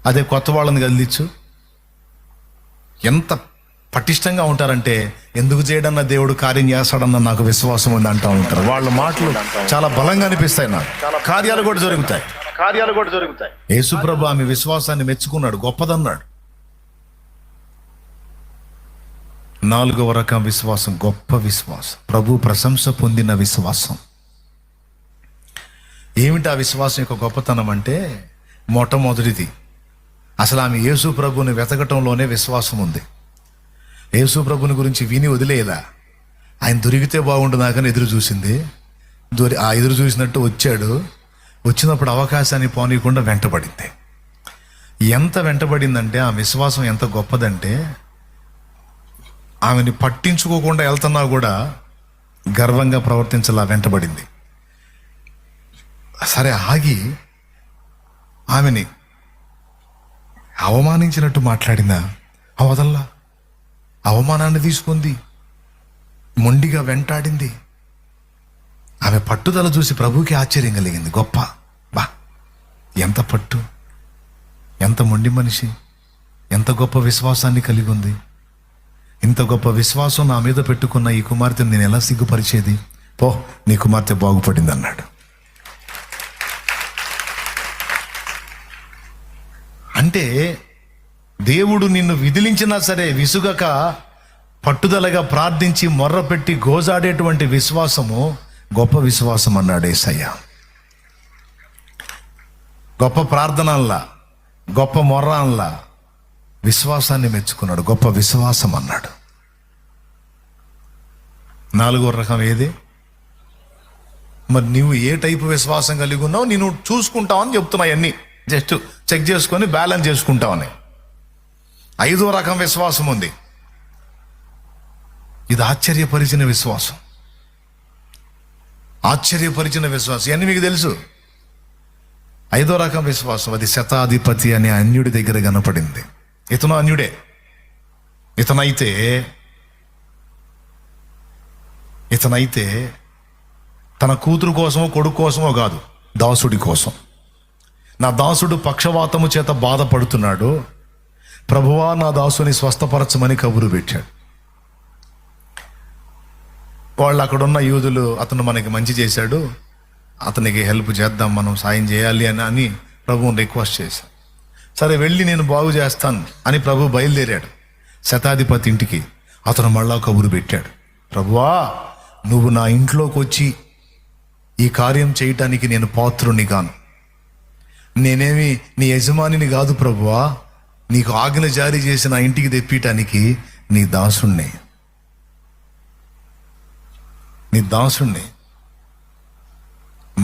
అదే కొత్త వాళ్ళని కదిలిచ్చు, ఎంత పటిష్టంగా ఉంటారంటే ఎందుకు చేయడన్నా దేవుడు కార్యం చేస్తాడన్న నాకు విశ్వాసం ఉంది అంటూ ఉంటారు. వాళ్ళ మాటలు చాలా బలంగా అనిపిస్తాయి, నాకు కార్యాలు కూడా జరుగుతాయి. యేసుప్రభు ఆమె విశ్వాసాన్ని మెచ్చుకున్నాడు, గొప్పదన్నాడు. 4వ రకం విశ్వాసం గొప్ప విశ్వాసం, ప్రభు ప్రశంస పొందిన విశ్వాసం. ఏమిటి ఆ విశ్వాసం యొక్క గొప్పతనం అంటే, మొట్టమొదటిది అసలు ఆమె యేసు ప్రభుని వెతకటంలోనే విశ్వాసం ఉంది. యేసు ప్రభుని గురించి విని వదిలేలా, ఆయన దొరికితే బాగుండు నాకని ఎదురు చూసింది. ఎదురు చూసినట్టు వచ్చాడు. వచ్చినప్పుడు అవకాశాన్ని పోనీయకుండా వెంటబడింది. ఎంత వెంటబడిందంటే ఆ విశ్వాసం ఎంత గొప్పదంటే, ఆమెని పట్టించుకోకుండా వెళ్తున్నా కూడా గర్వంగా ప్రవర్తించలా వెంటబడింది. సరే ఆగి ఆమెని అవమానించినట్టు మాట్లాడిందా? అవదల్లా, అవమానాన్ని తీసుకుంది, మొండిగా వెంటాడింది. ఆమె పట్టుదల చూసి ప్రభువుకి ఆశ్చర్యం కలిగింది. గొప్ప, బా ఎంత పట్టు, ఎంత మొండి మనిషి, ఎంత గొప్ప విశ్వాసాన్ని కలిగి ఉంది. ఇంత గొప్ప విశ్వాసం నా మీద పెట్టుకున్న ఈ కుమార్తెను నేను ఎలా సిగ్గుపరిచేది? పో, నీ కుమార్తె బాగుపడింది అన్నాడు. అంటే దేవుడు నిన్ను విదిలించినా సరే విసుగక పట్టుదలగా ప్రార్థించి మొర్రపెట్టి గోజాడేటువంటి విశ్వాసము గొప్ప విశ్వాసం అన్నాడు యేసయ్య. గొప్ప ప్రార్థనల్లా, గొప్ప మొర్రాన్లా విశ్వాసాన్ని మెచ్చుకున్నాడు, గొప్ప విశ్వాసం అన్నాడు. 4వ రకం ఏది? మరి నువ్వు ఏ టైపు విశ్వాసం కలిగి ఉన్నావు నేను చూసుకుంటావని చెప్తున్నావు. అన్నీ జస్ట్ చెక్ చేసుకొని బ్యాలెన్స్ చేసుకుంటావని. 5వ రకం విశ్వాసం ఉంది. ఇది ఆశ్చర్యపరిచిన విశ్వాసం. ఇవన్నీ మీకు తెలుసు. 5వ రకం విశ్వాసం, అది శతాధిపతి అనే అన్యుడి దగ్గర కనపడింది. ఇతను అన్యుడే. ఇతనైతే తన కూతురు కోసమో కొడుకు కోసమో కాదు, దాసుడి కోసం. నా దాసుడు పక్షవాతము చేత బాధపడుతున్నాడు, ప్రభువా నా దాసుని స్వస్థపరచమని కబురు పెట్టాడు. వాళ్ళు అక్కడున్న యూదులు, అతను మనకి మంచి చేశాడు, అతనికి హెల్ప్ చేద్దాం, మనం సాయం చేయాలి అని ప్రభువుని రిక్వెస్ట్ చేశాను. సరే వెళ్ళి నేను బాగు చేస్తాను అని ప్రభు బయలుదేరాడు శతాధిపతి ఇంటికి. అతను మళ్ళా కబురు పెట్టాడు, ప్రభువా నువ్వు నా ఇంట్లోకి వచ్చి ఈ కార్యం చేయటానికి నేను పాత్రుని కాను. నేనేమి నీ యజమానిని కాదు ప్రభువా, నీకు ఆజ్ఞ జారీ చేసి నా ఇంటికి తెప్పియటానికి నీ దాసుణ్ణి.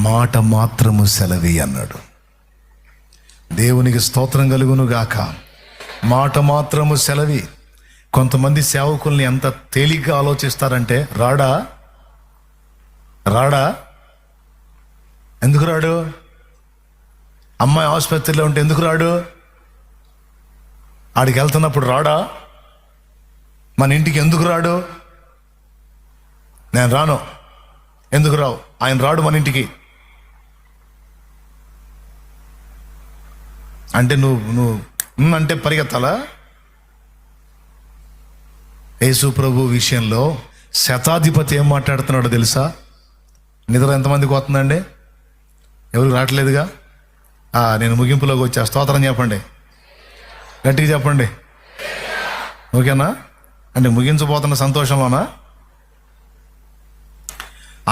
మాట మాత్రము సెలవి అన్నాడు. దేవునికి స్తోత్రం కలుగును గాక. మాట మాత్రము సెలవి. కొంతమంది సేవకుల్ని ఎంత తేలిగ్గా ఆలోచిస్తారంటే, రాడా ఎందుకు రాడు? అమ్మాయి ఆసుపత్రిలో ఉంటే ఎందుకు రాడు? ఆడికి వెళ్తున్నప్పుడు రాడా? మన ఇంటికి ఎందుకు రాడు? నేను రాను. ఎందుకు రావు? ఆయన రాడు మన ఇంటికి అంటే నువ్వు అంటే పరిగెత్తాలా? యేసు ప్రభు విషయంలో శతాధిపతి ఏం మాట్లాడుతున్నాడో తెలుసా? నిద్ర ఎంతమందికి వస్తుందండి? ఎవరికి రావట్లేదుగా? నేను ముగింపులోకి వచ్చా. స్తోత్రం చెప్పండి, గట్టిగా చెప్పండి. ఓకేనా? అంటే ముగించబోతున్న సంతోషంలోనా?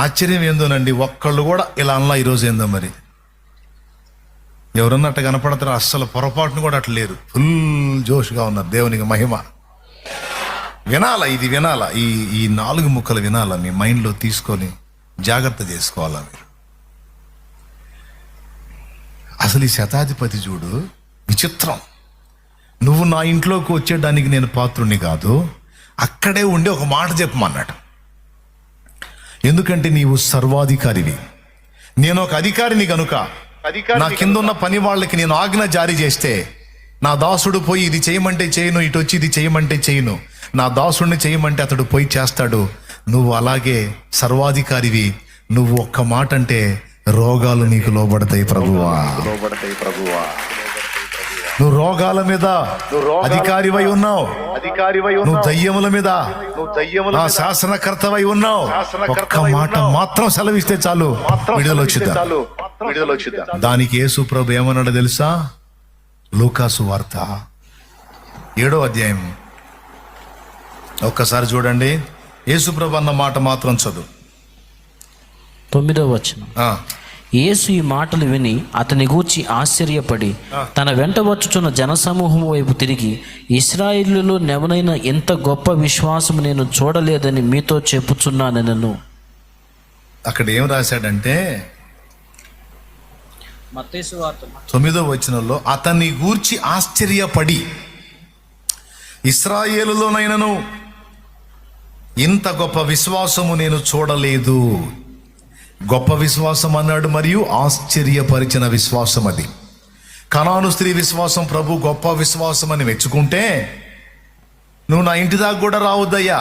ఆశ్చర్యం ఏందోనండి, ఒక్కళ్ళు కూడా ఇలా అనలా ఈరోజు. ఏందో మరి ఎవరన్నా అట్ట కనపడతారో అస్సలు పొరపాటును కూడా అట్లా లేరు, ఫుల్ జోష్గా ఉన్నారు. దేవునికి మహిమ. వినాలా, ఇది వినాలా, ఈ 4 ముక్కలు వినాలా, మీ మైండ్లో తీసుకొని జాగ్రత్త చేసుకోవాలా మీరు. అసలు ఈ శతాధిపతి చూడు, విచిత్రం. నువ్వు నా ఇంట్లోకి వచ్చేయడానికి నేను పాత్రుని కాదు, అక్కడే ఉండి ఒక మాట చెప్పమన్నాడు. ఎందుకంటే నీవు సర్వాధికారివి, నేను ఒక అధికారిని కనుక నా కింద ఉన్న పని వాళ్ళకి నేను ఆజ్ఞ జారీ చేస్తే, నా దాసుడు పోయి ఇది చేయమంటే చేయను, ఇటు వచ్చి ఇది చేయమంటే చేయను, నా దాసుడిని చేయమంటే అతడు పోయి చేస్తాడు. నువ్వు అలాగే సర్వాధికారివి, నువ్వు ఒక్క మాట అంటే రోగాలు నీకు లోబడతాయి ప్రభువా. నువ్వు రోగాల మీద అధికారివై ఉన్నావు, నువ్వు దయ్యముల మీద శాసనకర్తవై ఉన్నావు. ఒక్క మాట మాత్రం సెలవిస్తే చాలు, విడుదల వచ్చిందా. దానికి యేసు ప్రభు ఏమన్నాడు తెలుసా? లూకాసు వార్త 7వ అధ్యాయం ఒక్కసారి చూడండి. యేసు ప్రభు అన్న మాట మాత్రం చదువు. 9వ వచనం. యేసు ఈ మాటలు విని అతని గూర్చి ఆశ్చర్యపడి తన వెంట వచ్చుచున్న జనసమూహం వైపు తిరిగి, ఇశ్రాయేలులో నెవనైన ఎంత గొప్ప విశ్వాసం నేను చూడలేదని మీతో చెప్పుచున్నానెను. అక్కడ ఏం రాశాడంటే, 9వ వచనంలో అతన్ని గూర్చి ఆశ్చర్యపడి, ఇశ్రాయేలులోనైనను ఇంత గొప్ప విశ్వాసము నేను చూడలేదు. గొప్ప విశ్వాసం అన్నాడు, మరియు ఆశ్చర్యపరిచిన విశ్వాసం. అది కనాను స్త్రీ విశ్వాసం ప్రభు గొప్ప విశ్వాసం అని మెచ్చుకుంటే, నువ్వు నా ఇంటి దాకా కూడా రావద్దయ్యా,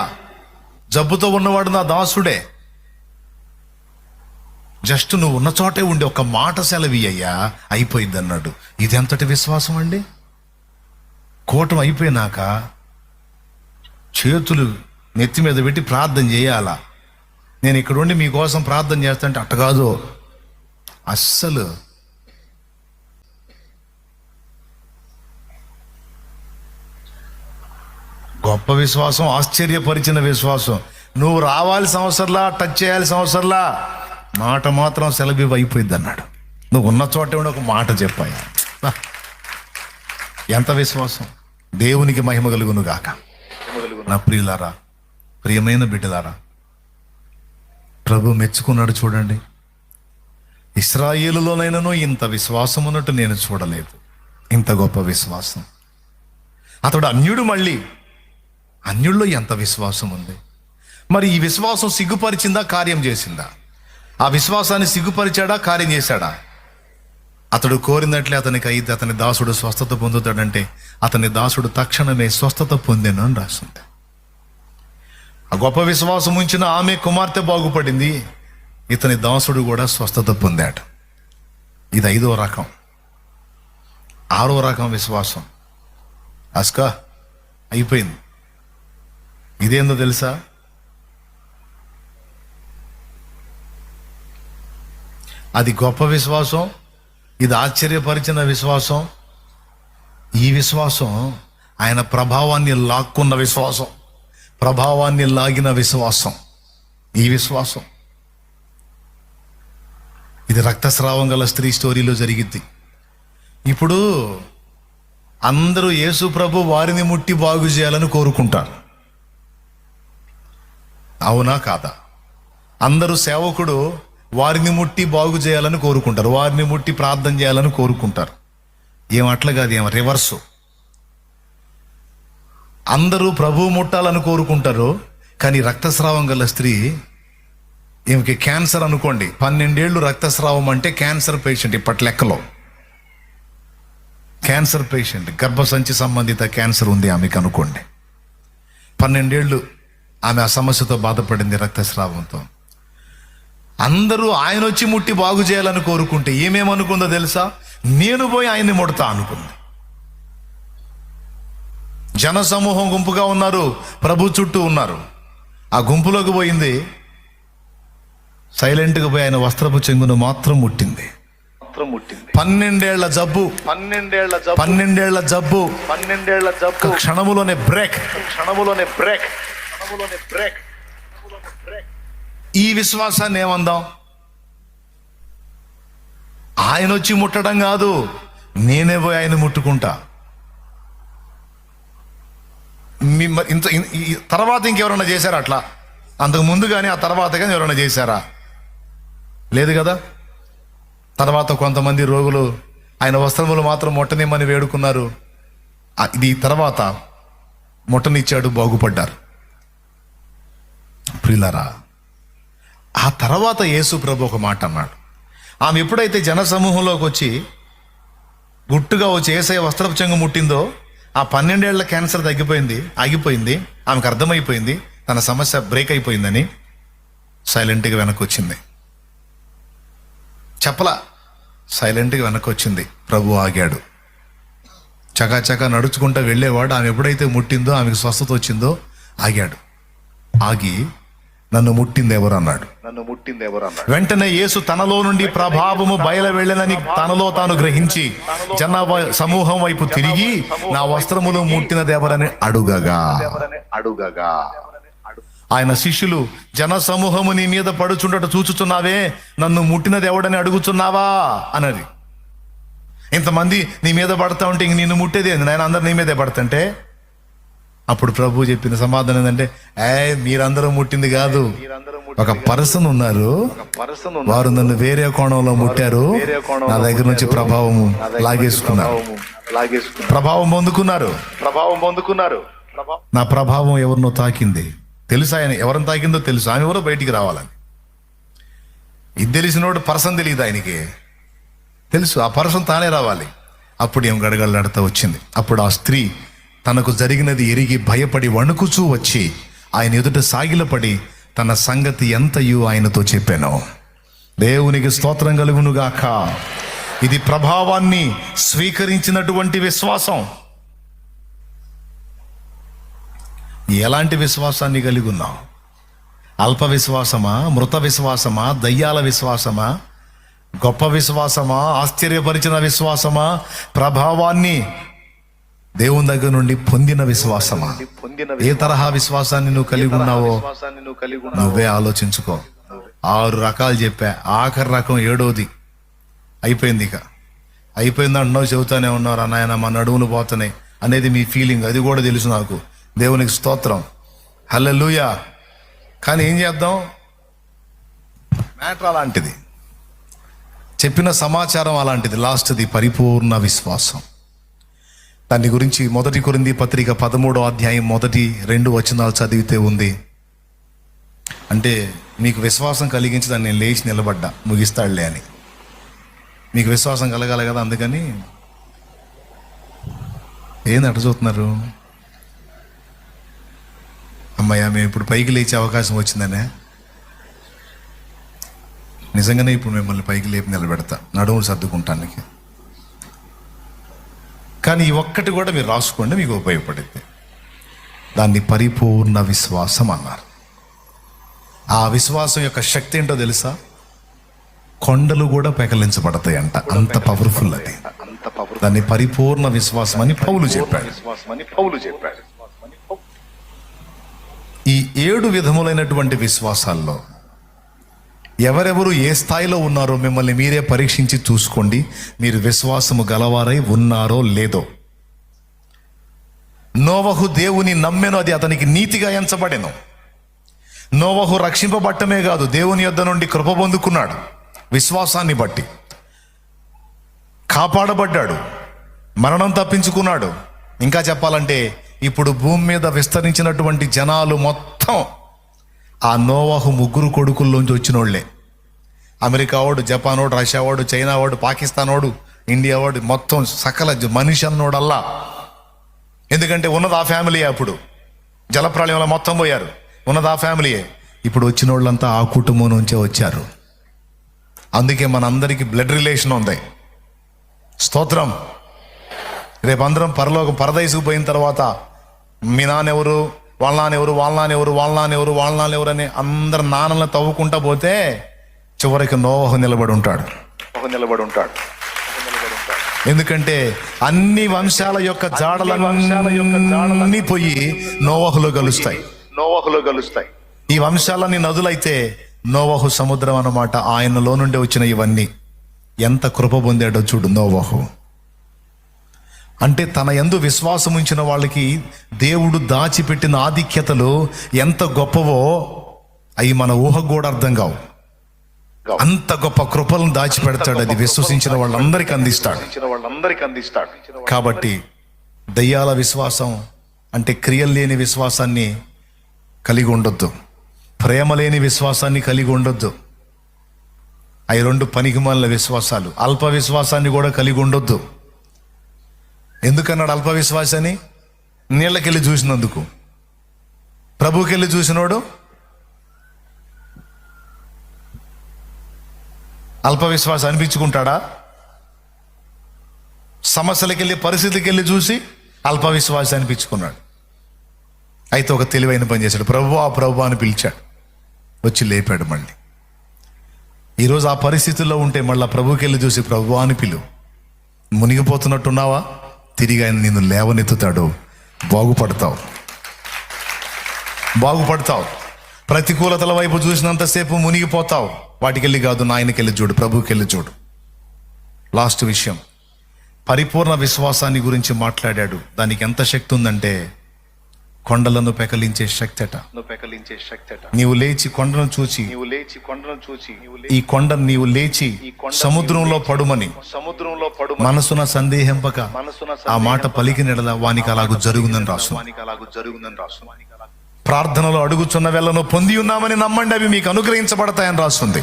జబ్బుతో ఉన్నవాడు నా దాసుడే, జస్ట్ నువ్వు ఉన్న చోటే ఉండి ఒక మాట సెలవి అయ్యా, అయిపోయింది అన్నాడు. ఇది ఎంతటి విశ్వాసం అండి. కూటం అయిపోయినాక చేతులు నెత్తి మీద పెట్టి ప్రార్థన చేయాలా, నేను ఇక్కడ ఉండి మీకోసం ప్రార్థన చేస్తాంటే అట్ట కాదు అస్సలు. గొప్ప విశ్వాసం, ఆశ్చర్యపరిచిన విశ్వాసం. నువ్వు రావాల్సిన అవసరంలా, టచ్ చేయాల్సిన అవసరంలా, మాట మాత్రం సెలవు అయిపోయింది అన్నాడు. నువ్వు ఉన్న చోట ఉండి ఒక మాట చెప్పాయి. ఎంత విశ్వాసం. దేవునికి మహిమ కలుగును గాక. నా ప్రియులారా, ప్రియమైన బిడ్డలారా, ప్రభు మెచ్చుకున్నాడు. చూడండి, ఇశ్రాయేలులోనైనాను ఇంత విశ్వాసం ఉన్నట్టు నేను చూడలేదు. ఇంత గొప్ప విశ్వాసం. అతడు అన్యుడు, మళ్ళీ అన్యుల్లో ఎంత విశ్వాసం ఉంది. మరి ఈ విశ్వాసం సిగ్గుపరిచిందా, కార్యం చేసిందా? ఆ విశ్వాసాన్ని సిగ్గుపరిచాడా, కార్యం చేశాడా? అతడు కోరినట్లే అతనికి అయితే అతని దాసుడు స్వస్థత పొందుతాడంటే అతని దాసుడు తక్షణమే స్వస్థత పొందాను అని రాస్తుంది. ఆ గొప్ప విశ్వాసం ఉంచిన ఆమె కుమార్తె బాగుపడింది, ఇతని దాసుడు కూడా స్వస్థత పొందాడు. ఇది 5వ రకం. 6వ రకం విశ్వాసం. అస్కా అయిపోయింది. ఇదేందో తెలుసా? అది గొప్ప విశ్వాసం, ఇది ఆశ్చర్యపరిచిన విశ్వాసం. ఈ విశ్వాసం ఆయన ప్రభావాన్ని లాక్కున్న విశ్వాసం, ప్రభావాన్ని లాగిన విశ్వాసం. ఈ విశ్వాసం ఇది రక్తస్రావం గల స్త్రీ స్టోరీలో జరిగింది. ఇప్పుడు అందరూ యేసు ప్రభు వారిని ముట్టి బాగు చేయాలని కోరుకుంటారు, అవునా కాదా? అందరూ సేవకుడు వారిని ముట్టి బాగు చేయాలని కోరుకుంటారు, వారిని ముట్టి ప్రార్థన చేయాలని కోరుకుంటారు. ఏం అట్లా కాదు, ఏం రివర్సు. అందరూ ప్రభువు ముట్టాలని కోరుకుంటారు, కానీ రక్తస్రావం గల స్త్రీ, ఈమెకి క్యాన్సర్ అనుకోండి, 12 ఏళ్ళు రక్తస్రావం అంటే క్యాన్సర్ పేషెంట్. ఇప్పటి లెక్కలో క్యాన్సర్ పేషెంట్, గర్భసంచి సంబంధిత క్యాన్సర్ ఉంది ఆమెకు అనుకోండి. 12 ఏళ్ళు ఆమె ఆ సమస్యతో బాధపడింది, రక్తస్రావంతో. అందరూ ఆయన వచ్చి ముట్టి బాగు చేయాలని కోరుకుంటే ఏమేమనుకుందో తెలుసా? నేను పోయి ఆయన్ని ముడతా అనుకుంది. జన సమూహం గుంపుగా ఉన్నారు, ప్రభు చుట్టూ ఉన్నారు. ఆ గుంపులోకి పోయింది, సైలెంట్గా పోయి ఆయన వస్త్రపు చెంగును మాత్రం ముట్టింది. 12 ఏళ్ల జబ్బు, 12 ఏళ్ల జబ్బు క్షణములోనే బ్రేక్. ఈ విశ్వాసాన్ని ఏమందాం? ఆయన వచ్చి ముట్టడం కాదు, నేనే పోయి ఆయన ముట్టుకుంటా. ఈ తర్వాత ఇంకెవరైనా చేశారా అట్లా? అంతకు ముందు కానీ ఆ తర్వాత కానీ ఎవరైనా చేశారా? లేదు కదా. తర్వాత కొంతమంది రోగులు ఆయన వస్త్రములు మాత్రం ముట్టనిమ్మని వేడుకున్నారు. ఇది తర్వాత ముట్టనిచ్చాడు, బాగుపడ్డారు. ప్రియులారా, ఆ తర్వాత యేసు ప్రభు ఒక మాట అన్నాడు. ఆమె ఎప్పుడైతే జన సమూహంలోకి వచ్చి గుట్టుగా వచ్చి యేసయ్య వస్త్రపు చెంగు ముట్టిందో, ఆ 12 ఏళ్ల క్యాన్సర్ ఆగిపోయింది. ఆమెకు అర్థమైపోయింది తన సమస్య బ్రేక్ అయిపోయిందని. సైలెంట్గా వెనక్కి వచ్చింది. చెప్పలా, సైలెంట్గా వెనక్కి వచ్చింది. ప్రభు ఆగాడు. చకాచకా నడుచుకుంటూ వెళ్ళేవాడు. ఆమె ఎప్పుడైతే ముట్టిందో, ఆమెకు స్వస్థత వచ్చిందో ఆగాడు. ఆగి నన్ను ముట్టింది ఎవరు అన్నాడు. వెంటనే యేసు తనలో నుండి ప్రభావము బయలు వెళ్ళనని తనలో తాను గ్రహించి జనాభా సమూహం వైపు తిరిగి నా వస్త్రములు ముట్టినది ఎవరని అడుగగా ఆయన శిష్యులు, జన సమూహము నీ మీద పడుచుండట చూచుచున్నావే, నన్ను ముట్టినది ఎవడని అడుగుచున్నావా అన్నది. ఇంతమంది నీ మీద పడతా ఉంటే ఇంక నిన్ను ముట్టేది ఏంది నాయన, అందరు నీ మీదే పడుతుంటే. అప్పుడు ప్రభు చెప్పిన సమాధానం ఏంటంటే, మీరందరూ ముట్టింది కాదు, ఒక పర్సన్ ఉన్నారు, వారు నన్ను వేరే కోణంలో ముట్టారు, నా దగ్గర నుంచి ప్రభావం లాగేసుకున్నారు, ప్రభావం పొందుకున్నారు. నా ప్రభావం ఎవరినో తాకింది తెలుసు. ఆయన ఎవరిని తాకిందో తెలుసు, ఆమె ఎవరో బయటికి రావాలని. ఇది తెలిసినోడు పర్సన్ తెలియదు, ఆయనకి తెలుసు ఆ పర్సన్ తానే రావాలి. అప్పుడు ఏం గడగడలాడుతూ వచ్చింది. అప్పుడు ఆ స్త్రీ తనకు జరిగినది ఎరిగి భయపడి వణుకుచూ వచ్చి ఆయన ఎదుట సాగిలపడి తన సంగతి ఎంతయు ఆయనతో చెప్పాను. దేవునికి స్తోత్రం కలుగునుగాక. ఇది ప్రభావాన్ని స్వీకరించినటువంటి విశ్వాసం. ఎలాంటి విశ్వాసాన్ని కలిగి ఉన్నావు? అల్ప విశ్వాసమా, మృత విశ్వాసమా, దయ్యాల విశ్వాసమా, గొప్ప విశ్వాసమా, ఆశ్చర్యపరిచిన విశ్వాసమా, ప్రభావాన్ని దేవుని దగ్గర నుండి పొందిన విశ్వాసమా? ఏ తరహా విశ్వాసాన్ని నువ్వు కలిగి ఉన్నావో నువ్వే ఆలోచించుకో. 6 రకాలు చెప్పా, ఆఖరి రకం 7వది అయిపోయింది. ఇక అయిపోయింది అంటున్నావు, చెబుతానే ఉన్నారు అన్నాయన మా నడువులు పోతున్నాయి అనేది మీ ఫీలింగ్. అది కూడా తెలుసు నాకు. దేవునికి స్తోత్రం, హల్లెలూయా. కానీ ఏం చేద్దాం, మ్యాటర్ అలాంటిది, చెప్పిన సమాచారం అలాంటిది. లాస్ట్ది పరిపూర్ణ విశ్వాసం. దాని గురించి 1 కొరింథీ పత్రిక 13వ అధ్యాయం 1-2 వచనాలు చదివితే ఉంది. అంటే మీకు విశ్వాసం కలిగించి దాన్ని నేను లేచి నిలబడ్డా, ముగిస్తాడులే అని. మీకు విశ్వాసం కలగాలి కదా, అందుకని. ఏంది అటు చూస్తున్నారు? అమ్మయ్య, మేము ఇప్పుడు పైకి లేచే అవకాశం వచ్చిందనే. నిజంగానే ఇప్పుడు మిమ్మల్ని పైకి లేపి నిలబెడతా, నడువులు సర్దుకుంటానికి. కానీ ఈ ఒక్కటి కూడా మీరు రాసుకోండి, మీకు ఉపయోగపడింది. దాన్ని పరిపూర్ణ విశ్వాసం అన్నారు. ఆ విశ్వాసం యొక్క శక్తి ఏంటో తెలుసా? కొండలు కూడా పెకలించబడతాయి అంట, అంత పవర్ఫుల్ అది. దాన్ని పరిపూర్ణ విశ్వాసం అని పౌలు చెప్పాడు. ఈ 7 విధములైనటువంటి విశ్వాసాల్లో ఎవరెవరు ఏ స్థాయిలో ఉన్నారో మిమ్మల్ని మీరే పరీక్షించి చూసుకోండి. మీరు విశ్వాసము గలవారై ఉన్నారో లేదో. నోవహు దేవుని నమ్మెను, అది అతనికి నీతిగా ఎంచబడెను. నోవహు రక్షింపబట్టమే కాదు, దేవుని యొద్ద నుండి కృప పొందుకున్నాడు. విశ్వాసాన్ని బట్టి కాపాడబడ్డాడు, మరణం తప్పించుకున్నాడు. ఇంకా చెప్పాలంటే ఇప్పుడు భూమి మీద విస్తరించినటువంటి జనాలు మొత్తం ఆ నోవహు 3 కొడుకుల్లోంచి వచ్చిన వాళ్ళే. అమెరికా వాడు, జపాన్ వాడు, రష్యా వాడు, చైనా వాడు, పాకిస్తాన్ వాడు, ఇండియా వాడు, మొత్తం సకల మనిషి అన్నోడల్లా. ఎందుకంటే ఉన్నది ఆ ఫ్యామిలీయే. అప్పుడు జలప్రళయంలో మొత్తం పోయారు, ఉన్నది ఆ ఫ్యామిలీయే. ఇప్పుడు వచ్చిన వాళ్ళంతా ఆ కుటుంబం నుంచే వచ్చారు. అందుకే మనందరికీ బ్లడ్ రిలేషన్ ఉంది. స్తోత్రం. రేపు అందరం పరదేశకు పోయిన తర్వాత మీ నాన్నెవరు, వాళ్ళ నాన్నెవరు, వాళ్ళ నాన్నెవరు, వాళ్ళ నాన్నెవరు, వాళ్ళ నాన్నెవరు అని అందరు నాన్నలను తవ్వుకుంటా పోతే చివరికి నోవహు నిలబడి ఉంటాడు. ఎందుకంటే అన్ని వంశాల యొక్క జాడలన్నీ పోయి నోవహులో కలుస్తాయి. ఈ వంశాలన్నీ నదులైతే నోవహు సముద్రం అన్నమాట. ఆయనలో నుండి వచ్చిన ఇవన్నీ ఎంత కృప పొందాడో చూడు నోవహు. అంటే తన యందు విశ్వాసం ఉంచిన వాళ్ళకి దేవుడు దాచిపెట్టిన ఆధిక్యతలు ఎంత గొప్పవో అవి మన ఊహకు కూడా అర్థం కావు. అంత గొప్ప కృపలను దాచిపెడతాడు, అది విశ్వసించిన వాళ్ళందరికీ అందిస్తాడు. కాబట్టి దయ్యాల విశ్వాసం అంటే క్రియలు లేని విశ్వాసాన్ని కలిగి ఉండొద్దు, ప్రేమ లేని విశ్వాసాన్ని కలిగి ఉండొద్దు. అవి రెండు పనికిమాలిన విశ్వాసాలు. అల్ప విశ్వాసాన్ని కూడా కలిగి ఉండొద్దు. ఎందుకన్నాడు అల్ప విశ్వాసాన్ని? నీళ్ళకెళ్ళి చూసినందుకు. ప్రభుకెళ్ళి చూసినోడు అల్ప విశ్వాసం అనిపించుకుంటాడా? సమస్యలకెళ్ళి పరిస్థితికి వెళ్ళి చూసి అల్ప విశ్వాసం అనిపించుకున్నాడు. అయితే ఒక తెలివైన పని చేశాడు. ప్రభు అని పిలిచాడు, వచ్చి లేపాడు. మళ్ళీ ఈరోజు ఆ పరిస్థితుల్లో ఉంటే మళ్ళీ ప్రభుకెళ్ళి చూసి ప్రభు అని పిలు. మునిగిపోతున్నట్టున్నావా? తిరిగి ఆయన నిన్ను లేవనెత్తుతాడు. బాగుపడతావు. ప్రతికూలతల వైపు చూసినంతసేపు మునిగిపోతావు. వాటికెళ్ళి కాదు, నాయనకెళ్ళి చూడు, ప్రభుకెళ్ళి చూడు. లాస్ట్ విషయం, పరిపూర్ణ విశ్వాసాన్ని గురించి మాట్లాడాడు. దానికి ఎంత శక్తి ఉందంటే కొండలను పెకలించే శక్తి అట. నీవు లేచి కొండను చూచి ఈ కొండ నీవు లేచి సముద్రంలో పడుమని మనసున సందేహింపక ఆ మాట పలికినెడల వానికి అలాగూ జరుగుందని రాసు. ప్రార్థనలో అడుగుచున్న వేళను పొంది ఉన్నామని నమ్మండి, అవి మీకు అనుగ్రహించబడతాయని రాస్తుంది.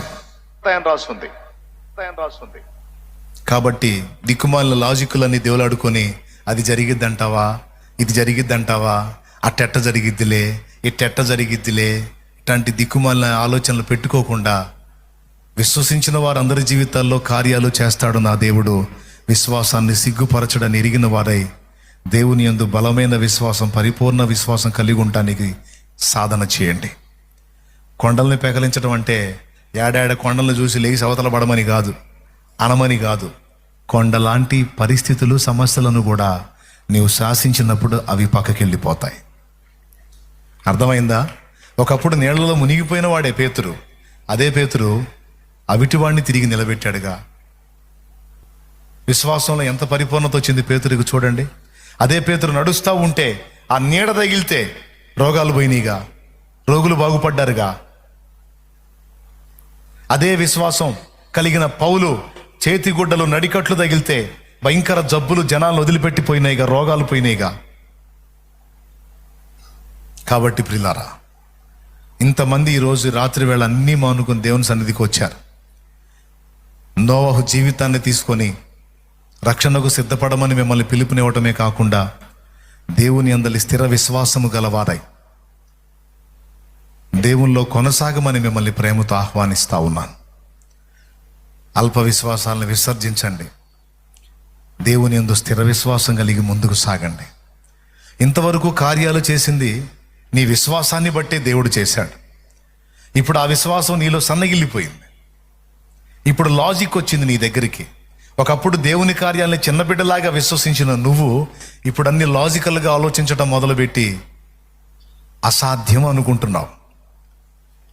కాబట్టి దిక్కుమాలిన లాజిక్కులన్నీ దేవులాడుకొని అది జరిగిద్దంటావా, ఇది జరిగిద్దంటావా, అట్టెట్ట జరిగిద్దిలే, ఇట్టెట్ట జరిగిద్దిలే, ఇట్లాంటి దిక్కుమాలిన ఆలోచనలు పెట్టుకోకుండా విశ్వసించిన వారందరి జీవితాల్లో కార్యాలు చేస్తాడు నా దేవుడు. విశ్వాసాన్ని సిగ్గుపరచడని ఎరిగిన వారై దేవుని యందు బలమైన విశ్వాసం, పరిపూర్ణ విశ్వాసం కలిగి ఉండటానికి సాధన చేయండి. కొండల్ని పెకలించడం అంటే ఏడాడ కొండలను చూసి లేచి అవతల పడమని కాదు, అనమని కాదు. కొండలాంటి పరిస్థితులు, సమస్యలను కూడా నీవు శాసించినప్పుడు అవి పక్కకెళ్ళిపోతాయి. అర్థమైందా? ఒకప్పుడు నీళ్లలో మునిగిపోయిన వాడే పేతురు. అదే పేతురు అవిటివాడిని తిరిగి నిలబెట్టాడుగా. విశ్వాసంలో ఎంత పరిపూర్ణత వచ్చింది పేతురికి చూడండి. అదే పేతురు నడుస్తూ ఉంటే ఆ నీడ తగిలితే రోగాలు పోయినాయిగా, రోగులు బాగుపడ్డారుగా. అదే విశ్వాసం కలిగిన పౌలు చేతిగుడ్డలు, నడికట్లు తగిలితే భయంకర జబ్బులు జనాలను వదిలిపెట్టిపోయినాయిగా, రోగాలు పోయినాయిగా. కాబట్టి ప్రియులారా, ఇంతమంది ఈరోజు రాత్రి వేళ అన్నీ మానుకొని దేవుని సన్నిధికి వచ్చారు. నోవహు జీవితాన్ని తీసుకొని రక్షణకు సిద్ధపడమని మిమ్మల్ని పిలుపునివ్వటమే కాకుండా దేవుని అందలి స్థిర విశ్వాసము గలవారై దేవుల్లో కొనసాగమని మిమ్మల్ని ప్రేమతో ఆహ్వానిస్తా ఉన్నాను. అల్ప విశ్వాసాలను విసర్జించండి. దేవుని యందు స్థిర విశ్వాసం కలిగి ముందుకు సాగండి. ఇంతవరకు కార్యాలు చేసింది నీ విశ్వాసాన్ని బట్టే దేవుడు చేశాడు. ఇప్పుడు ఆ విశ్వాసం నీలో సన్నగిల్లిపోయింది. ఇప్పుడు లాజిక్ వచ్చింది నీ దగ్గరికి. ఒకప్పుడు దేవుని కార్యాలని చిన్న బిడ్డలాగా విశ్వసించిన నువ్వు ఇప్పుడు అన్ని లాజికల్గా ఆలోచించడం మొదలుపెట్టి అసాధ్యం అనుకుంటున్నావు.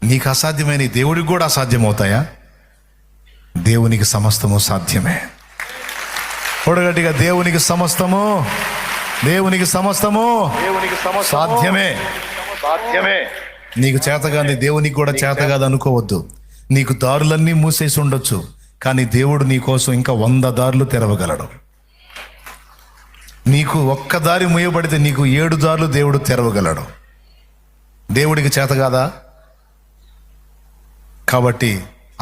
నీకు అసాధ్యమైన దేవుడికి కూడా అసాధ్యమవుతాయా? దేవునికి సమస్తము సాధ్యమే. పొడగట్టిగా దేవునికి సమస్తము సాధ్యమే. నీకు చేతగాని దేవునికి కూడా చేతగాదు అనుకోవద్దు. నీకు దారులన్నీ మూసేసి ఉండొచ్చు, కానీ దేవుడు నీ కోసం ఇంకా 100 దారులు తెరవగలడు. నీకు ఒక్క దారి మూయబడితే నీకు 7 దారులు దేవుడు తెరవగలడు. దేవుడికి చేత కాదా? కాబట్టి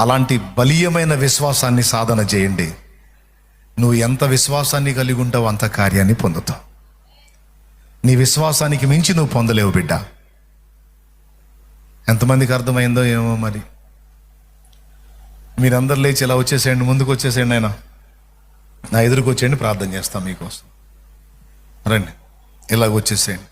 అలాంటి బలీయమైన విశ్వాసాన్ని సాధన చేయండి. నువ్వు ఎంత విశ్వాసాన్ని కలిగి ఉంటావు అంత కార్యాన్ని పొందుతావు. నీ విశ్వాసానికి మించి నువ్వు పొందలేవు బిడ్డ. ఎంతమందికి అర్థమైందో ఏమో మరి. మీరందరు లేచి ఇలా వచ్చేసేయండి, ముందుకు వచ్చేసేయండి. ఆయన నా ఎదురుకు వచ్చేయండి, ప్రార్థన చేస్తాం మీకోసం. రండి, ఇలాగ వచ్చేసేయండి.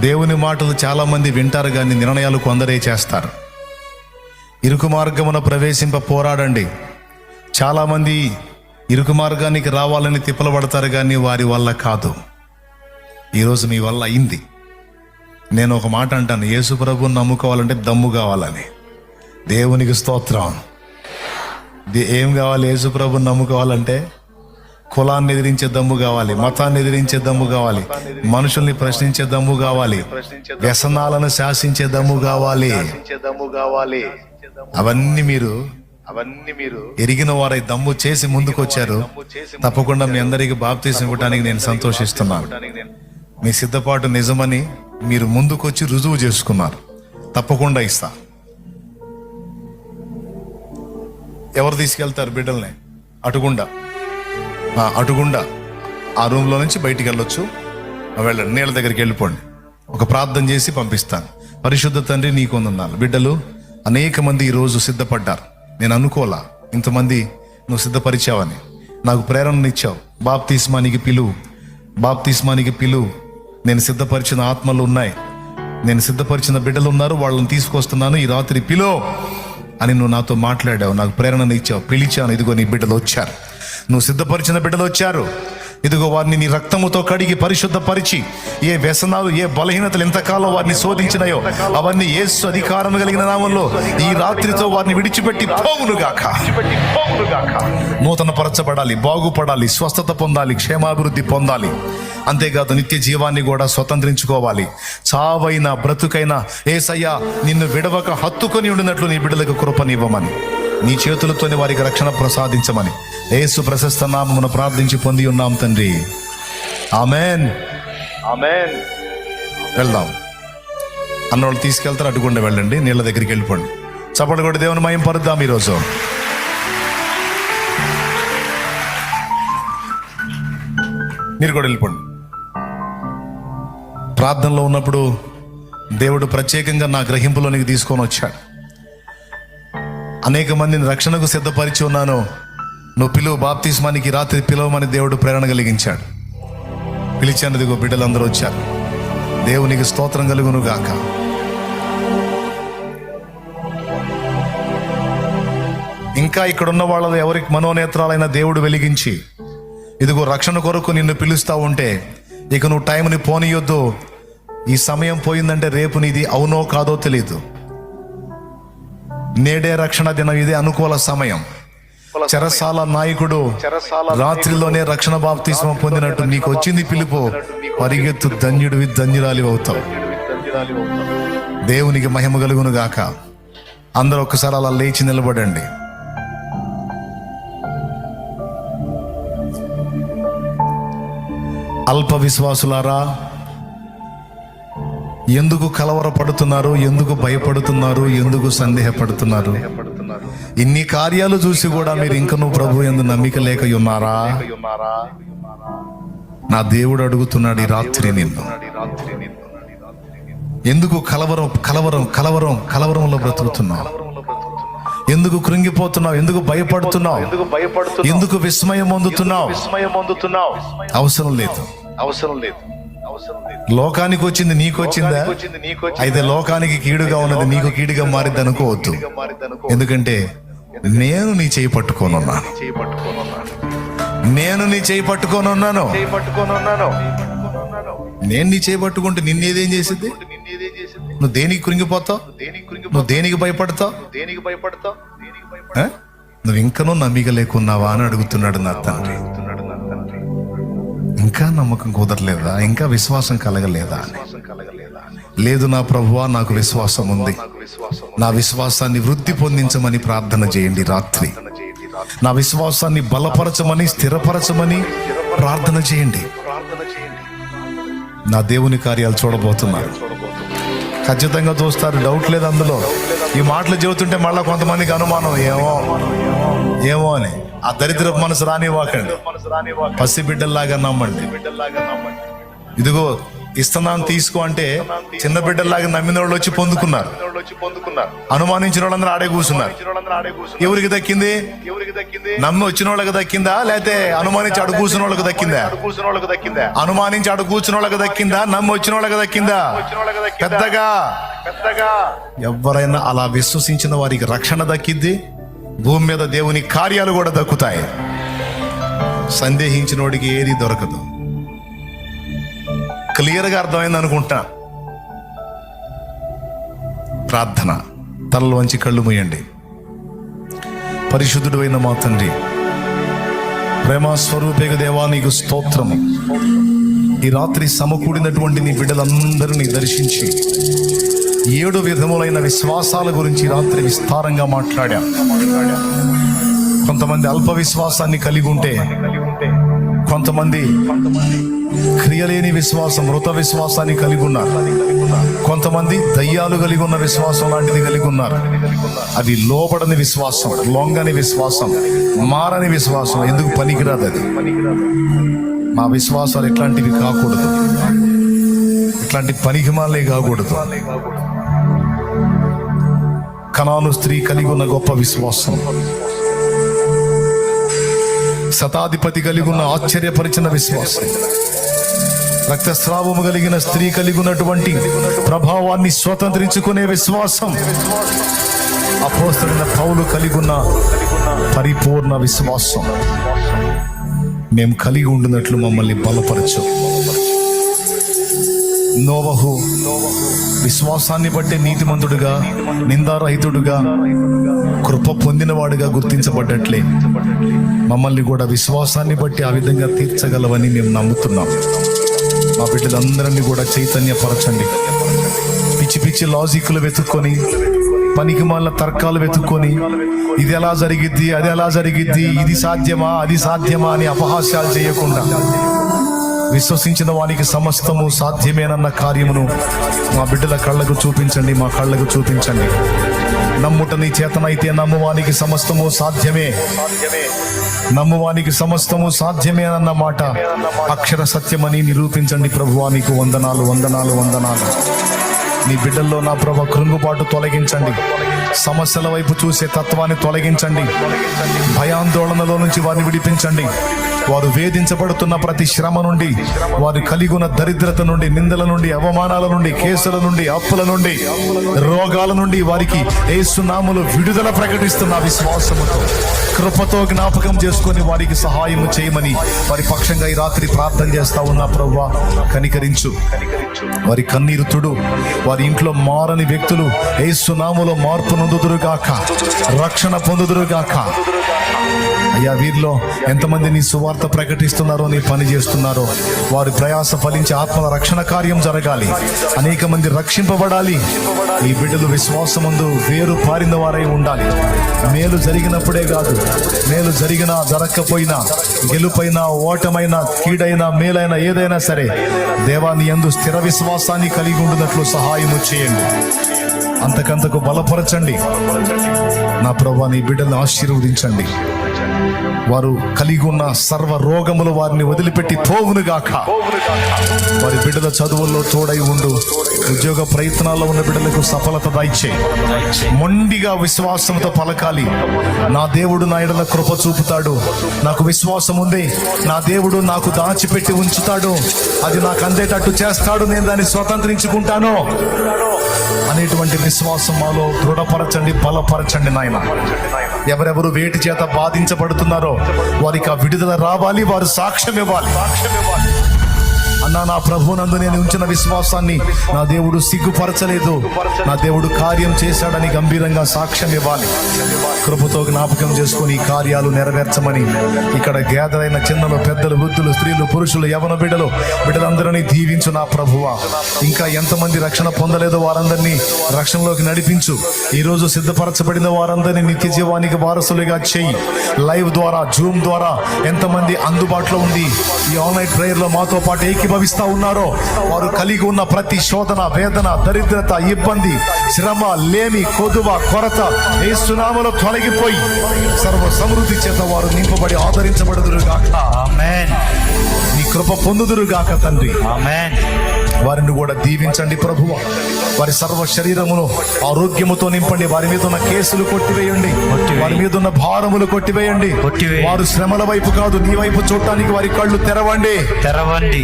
దేవుని మాటలు చాలా మంది వింటారు, కానీ నిర్ణయాలు కొందరే చేస్తారు. ఇరుకు మార్గమున ప్రవేశింప పోరాడండి. చాలామంది ఇరుకు మార్గానికి రావాలని తిప్పలు పడతారు, కానీ వారి వల్ల కాదు. ఈరోజు మీ వల్ల అయింది. నేను ఒక మాట అంటాను, యేసు ప్రభువుని నమ్ముకోవాలంటే దమ్ము కావాలని. దేవునికి స్తోత్రం. ఏం కావాలి? యేసు ప్రభువుని నమ్ముకోవాలంటే కులాన్ని ఎదిరించే దమ్ము కావాలి, మతాన్ని ఎదిరించే దమ్ము కావాలి, మనుషుల్ని ప్రశ్నించే దమ్ము కావాలి, వ్యసనాలను శాసించే దమ్ము కావాలి. అవన్నీ మీరు ఎరిగిన వారై దమ్ము చేసి ముందుకొచ్చారు. తప్పకుండా మీ అందరికీ బాప్తీసం ఇవ్వడానికి నేను సంతోషిస్తున్నాను. మీ సిద్ధపాటు నిజమని మీరు ముందుకొచ్చి రుజువు చేసుకున్నారు. తప్పకుండా ఇస్తా. ఎవరు తీసుకెళ్తారు బిడ్డల్ని? అటుగుండా ఆ రూమ్లో నుంచి బయటికి వెళ్ళొచ్చు. వెళ్ళండి, నీళ్ళ దగ్గరికి వెళ్ళిపోండి. ఒక ప్రార్థన చేసి పంపిస్తాను. పరిశుద్ధ తండ్రి, నీకు వందనాలు. బిడ్డలు అనేక మంది ఈరోజు సిద్ధపడ్డారు. నేను అనుకోలా ఇంతమంది నువ్వు సిద్ధపరిచావని. నాకు ప్రేరణనిచ్చావు. బాప్తిస్మానికి పిలువు. నేను సిద్ధపరిచిన ఆత్మలు ఉన్నాయి, నేను సిద్ధపరిచిన బిడ్డలు ఉన్నారు, వాళ్ళని తీసుకొస్తున్నాను. ఈ రాత్రి పిలో అని నువ్వు నాతో మాట్లాడావు, నాకు ప్రేరణను ఇచ్చావు. పిలిచాను, ఇదిగో నీ బిడ్డలు వచ్చారు. నువ్వు సిద్ధపరిచిన బిడ్డలు వచ్చారు. ఇదిగో వారిని నీ రక్తముతో కడిగి పరిశుద్ధపరిచి, ఏ వ్యసనాలు, ఏ బలహీనతలు ఎంతకాలం వారిని శోధించినాయో అవన్నీ యేసు అధికారం కలిగిన నామంలో ఈ రాత్రితో వారిని విడిచిపెట్టి పోవునుగాక. నూతన పరచబడాలి, బాగుపడాలి, స్వస్థత పొందాలి, క్షేమాభివృద్ధి పొందాలి. అంతేకాదు నిత్య జీవాన్ని కూడా స్వతంత్రించుకోవాలి. చావైన బ్రతుకైనా యేసయ్యా నిన్ను విడవక హత్తుకొని ఉండినట్లు నీ బిడ్డలకు కృపనివ్వమని, నీ చేతులతోనే వారికి రక్షణ ప్రసాదించమని యేసు ప్రశస్త నామమున ప్రార్థించి పొంది ఉన్నాం తండ్రి. ఆమేన్. వెళ్దాం. అన్నోళ్ళు తీసుకెళ్తారు, అటుకుండా వెళ్ళండి. నీళ్ళ దగ్గరికి వెళ్ళిపోండి. చప్పట్లు కొట్టి దేవుని మహిమ పరుద్దాం. ఈరోజు మీరు కూడా వెళ్ళిపోండి. ప్రార్థనలో ఉన్నప్పుడు దేవుడు ప్రత్యేకంగా నా గ్రహింపులోనికి తీసుకొని వచ్చాడు. అనేక మందిని రక్షణకు సిద్ధపరిచి ఉన్నాను. నువ్వు పిలువు, బాప్తిస్మానికి రాత్రి పిలవమని దేవుడు ప్రేరణ కలిగించాడు. పిలిచాను, ఇదిగో బిడ్డలందరూ వచ్చారు. దేవునికి స్తోత్రం కలుగును గాక. ఇంకా ఇక్కడ ఉన్న వాళ్ళలో ఎవరికి మనోనేత్రాలైన దేవుడు వెలిగించి ఇదిగో రక్షణ కొరకు నిన్ను పిలుస్తా ఉంటే ఇక నువ్వు టైంని పోనీయొద్దు. ఈ సమయం పోయిందంటే రేపు నీది అవునో కాదో తెలియదు. నేడే రక్షణ దినం, ఇదే అనుకూల సమయం. చెరసాల నాయకుడు రాత్రిలోనే రక్షణ బాప్తిస్మం పొందినట్టు నీకు వచ్చింది పిలుపు. పరిగెత్తు, ధన్యుడివి, ధన్యురాలి అవుతావు. దేవునికి మహిమ కలుగును గాక. అందరూ ఒక్కసారి అలా లేచి నిలబడండి. అల్ప విశ్వాసులారా, ఎందుకు కలవరపడుతున్నారు? ఎందుకు భయపడుతున్నారు? ఎందుకు సందేహపడుతున్నారు? ఇన్ని కార్యాలు చూసి కూడా మీరు ఇంకనూ ప్రభు యందు నమ్మిక లేక ఉన్నారా? నా దేవుడు అడుగుతున్నాడు ఈ రాత్రి నిన్ను. ఎందుకు కలవరంలో బ్రతుకుతున్నావు? ఎందుకు కృంగిపోతున్నావు? ఎందుకు భయపడుతున్నావు? ఎందుకు విస్మయం పొందుతున్నావు? అవసరం లేదు. లోకానికి వచ్చింది నీకు వచ్చిందా? అయితే లోకానికి కీడుగా ఉన్నది నీకు కీడుగా మారిద్ది అనుకోవద్దు. ఎందుకంటే నేను నీ చేయి పట్టుకోనున్నాను. నేను నీ చేయి పట్టుకోనున్నాను. నేను నీ చేయి పట్టుకుంటే నిన్నేదేం చేసింది? నువ్వు దేనికి కృంగిపోతావు? నువ్వు దేనికి భయపడతావు? నువ్వు ఇంకనూ నమ్మిక లేకున్నావా అని అడుగుతున్నాడు నా తండ్రి. ఇంకా నమ్మకం కుదరలేదా? ఇంకా విశ్వాసం కలగలేదా? లేదు నా ప్రభువా, నాకు విశ్వాసం ఉంది. నా విశ్వాసాన్ని వృద్ధి పొందించమని ప్రార్థన చేయండి. రాత్రి నా విశ్వాసాన్ని బలపరచమని, స్థిరపరచమని ప్రార్థన చేయండి. నా దేవుని కార్యాలు చూడబోతున్నారు. ఖచ్చితంగా చూస్తారు, డౌట్ లేదు అందులో. ఈ మాటలు చెబుతుంటే మళ్ళా కొంతమందికి అనుమానం, ఏమో అని. ఆ దరిద్ర మనసు రానివ్వకండి. పసి బిడ్డల్లాగా నమ్మండి. ఇదిగో ఇస్తున్నాను తీసుకో అంటే చిన్న బిడ్డల్లాగా నమ్మిన వాళ్ళు వచ్చి పొందుకున్నారు. అనుమానించిన వాళ్ళందరూ ఆడే కూర్చున్నారు. ఎవరికి దక్కింది? నమ్మి వచ్చిన వాళ్ళకి దక్కిందా? లేకపోతే అనుమానించి అడుగు కూర్చున్న వాళ్ళకి దక్కిందా? అనుమానించి అడుగు కూర్చున్న వాళ్ళకి దక్కిందా? నమ్మి వచ్చిన వాళ్ళకి దక్కిందా? పెద్దగా ఎవరైనా అలా విశ్వసించిన వారికి రక్షణ దక్కిద్ది. భూమి మీద దేవుని కార్యాలు కూడా దక్కుతాయి. సందేహించినోడికి ఏది దొరకదు. క్లియర్గా అర్థమైంది అనుకుంటా. ప్రార్థన. తలలు వంచి కళ్ళు మూయండి. పరిశుద్ధుడు అయిన మా తండ్రి, ప్రేమ స్వరూపేగ దేవా, నీకు స్తోత్రము. ఈ రాత్రి సమకూడినటువంటి నీ బిడ్డలందరినీ దర్శించి 7 విధములైన విశ్వాసాల గురించి రాత్రి విస్తారంగా మాట్లాడా. కొంతమంది అల్ప విశ్వాసాన్ని కలిగి ఉంటే, కొంతమంది క్రియలేని విశ్వాసం, మృత విశ్వాసాన్ని కలిగి ఉన్నారు. కొంతమంది దయ్యాలు కలిగి ఉన్న విశ్వాసం లాంటిది కలిగి ఉన్నారు. అది లోబడని విశ్వాసం, లొంగని విశ్వాసం, మారని విశ్వాసం. ఎందుకు పనికిరాదు అది. మా విశ్వాసాలు ఇట్లాంటివి కాకూడదు, ఇట్లాంటి పనికిమాలే కాకూడదు. కనాను స్త్రీ కలిగి ఉన్న గొప్ప విశ్వాసం, శతాధిపతి కలిగి ఉన్న ఆశ్చర్యపరిచిన విశ్వాసం, రక్తస్రావము కలిగిన స్త్రీ కలిగి ఉన్నటువంటి ప్రభావాన్ని స్వతంత్రించుకునే విశ్వాసం, అపోస్తలుడైన పౌలు కలిగి ఉన్న పరిపూర్ణ విశ్వాసం మేము కలిగి ఉండినట్లు మమ్మల్ని బలపరచు. నోవహు విశ్వాసాన్ని బట్టి నీతిమంతుడుగా, నిందారహితుడుగా, కృప పొందినవాడుగా గుర్తించబడ్డట్లే మమ్మల్ని కూడా విశ్వాసాన్ని బట్టి ఆ విధంగా తీర్చగలవని మేము నమ్ముతున్నాం. మా బిడ్డలందరినీ కూడా చైతన్యపరచండి. పిచ్చి పిచ్చి లాజిక్లు వెతుక్కొని, పనికి మాలిన తర్కాలు వెతుక్కొని, ఇది ఎలా జరిగిద్ది, అది ఎలా జరిగిద్ది, ఇది సాధ్యమా, అది సాధ్యమా అని అపహాస్యాలు చేయకుండా విశ్వసించిన వానికి సమస్తము సాధ్యమేనన్న కార్యమును మా బిడ్డల కళ్ళకు చూపించండి, మా కళ్ళకు చూపించండి. నమ్ముట నీ చేతనైతే నమ్మువానికి సమస్తము సాధ్యమే, నమ్మువానికి సమస్తము సాధ్యమే అన్న మాట అక్షర సత్యమని నిరూపించండి. ప్రభువా, నీకు వందనాలు, వందనాలు, వందనాలు. నీ బిడ్డల్లో నా ప్రభు కృంగుబాటు తొలగించండి. సమస్యల వైపు చూసే తత్వాన్ని తొలగించండి. భయాందోళనలో నుంచి వారిని విడిపించండి. వారు వేధించబడుతున్న ప్రతి శ్రమ నుండి, వారు కలిగి ఉన్న దరిద్రత నుండి, నిందల నుండి, అవమానాల నుండి, కేసుల నుండి, అప్పుల నుండి, రోగాల నుండి వారికి యేసు నామములో విడుదల ప్రకటిస్తున్న విశ్వాసముతో, కృపతో జ్ఞాపకం చేసుకొని వారికి సహాయం చేయమని వారి పక్షంగా ఈ రాత్రి ప్రార్థన చేస్తా ఉన్నా. ప్రభువా, కనికరించు. వారి కన్నీరు తుడు. వారి ఇంట్లో మారని వ్యక్తులు యేసు నామములో మార్పు నొందుదురుగాక, రక్షణ పొందుదురుగాక. అయ్యా, వీరిలో ఎంతమంది నీ సువార్త ప్రకటిస్తున్నారో, నీ పని చేస్తున్నారో, వారి ప్రయాస ఫలించి ఆత్మల రక్షణ కార్యం జరగాలి. అనేక మంది రక్షింపబడాలి. ఈ బిడ్డలు విశ్వాసమందు వేరు పారిన వారై ఉండాలి. మేలు జరిగినప్పుడే కాదు, మేలు జరిగినా జరగకపోయినా, గెలుపైనా ఓటమైనా, కీడైనా మేలైనా ఏదైనా సరే, దేవా నీ యందు స్థిర విశ్వాసాన్ని కలిగి ఉండినట్లు సహాయము చేయండి. అంతకంతకు బలపరచండి. నా ప్రభువా, నీ బిడ్డలను ఆశీర్వదించండి. వారు కలిగి ఉన్న సర్వ రోగములు వారిని వదిలిపెట్టి పోవునుగాక. వారి బిడ్డల చదువుల్లో తోడై ఉండు. ఉద్యోగ ప్రయత్నాల్లో ఉన్న బిడ్డలకు సఫలత దయచేయి. మొండిగా విశ్వాసంతో పలకాలి. నా దేవుడు నా ఎడల కృప చూపుతాడు, నాకు విశ్వాసం ఉంది, నా దేవుడు నాకు దాచిపెట్టి ఉంచుతాడు, అది నాకు అందేటట్టు చేస్తాడు, నేను దాన్ని స్వతంత్రించుకుంటాను అనేటువంటి విశ్వాసం మాలో దృఢపరచండి, బలపరచండి నాయన. ఎవరెవరు వేటి చేత బాధించబడుతున్నారో వారికి ఆ విడుదల రావాలి, వారు సాక్ష్యం ఇవ్వాలి. అన్నా, నా ప్రభువునందు నేను ఉంచిన విశ్వాసాన్ని నా దేవుడు సిగ్గుపరచలేదు, నా దేవుడు కార్యం చేశాడని గంభీరంగా సాక్ష్యం ఇవ్వాలి. కృపతో జ్ఞాపకం చేసుకుని ఈ కార్యాలు నెరవేర్చమని ఇక్కడ గ్యాదరైన చిన్నలు, పెద్దలు, వృద్ధులు, స్త్రీలు, పురుషులు, యవన బిడ్డలందరినీ దీవించు నా ప్రభువా. ఇంకా ఎంతమంది రక్షణ పొందలేదో వారందరినీ రక్షణలోకి నడిపించు. ఈరోజు సిద్ధపరచబడిన వారందరినీ నిత్య జీవానికి వారసులుగా చేయి. లైవ్ ద్వారా, జూమ్ ద్వారా ఎంతమంది అందుబాటులో ఉంది ఈ ఆన్లైన్ ప్రేయర్లో మాతో పాటు ఏకీభవిస్తా ఉన్నారో, వారు కలిగి ఉన్న ప్రతి శోధన, వేదన, దరిద్రత, ఇబ్బంది, శ్రమ, లేమి, కొదువ, కొరత యేసు నామములో తొలగిపోయి సర్వ సమృద్ధి చేత వారు నింపబడి ఆదరించబడుదురుగాక. ఆమేన్. నీ కృప పొందుదురుగాక తండ్రి. ఆమేన్. వారిని కూడా దీవించండి ప్రభువా. వారి సర్వ శరీరమును ఆరోగ్యముతో నింపండి. వారి మీద ఉన్న కేసులు కొట్టివేయండి, వారి మీద ఉన్న భారములు కొట్టివేయండి. వారు శ్రమల వైపు కాదు, నీ వైపు చూడటానికి వారి కళ్ళు తెరవండి.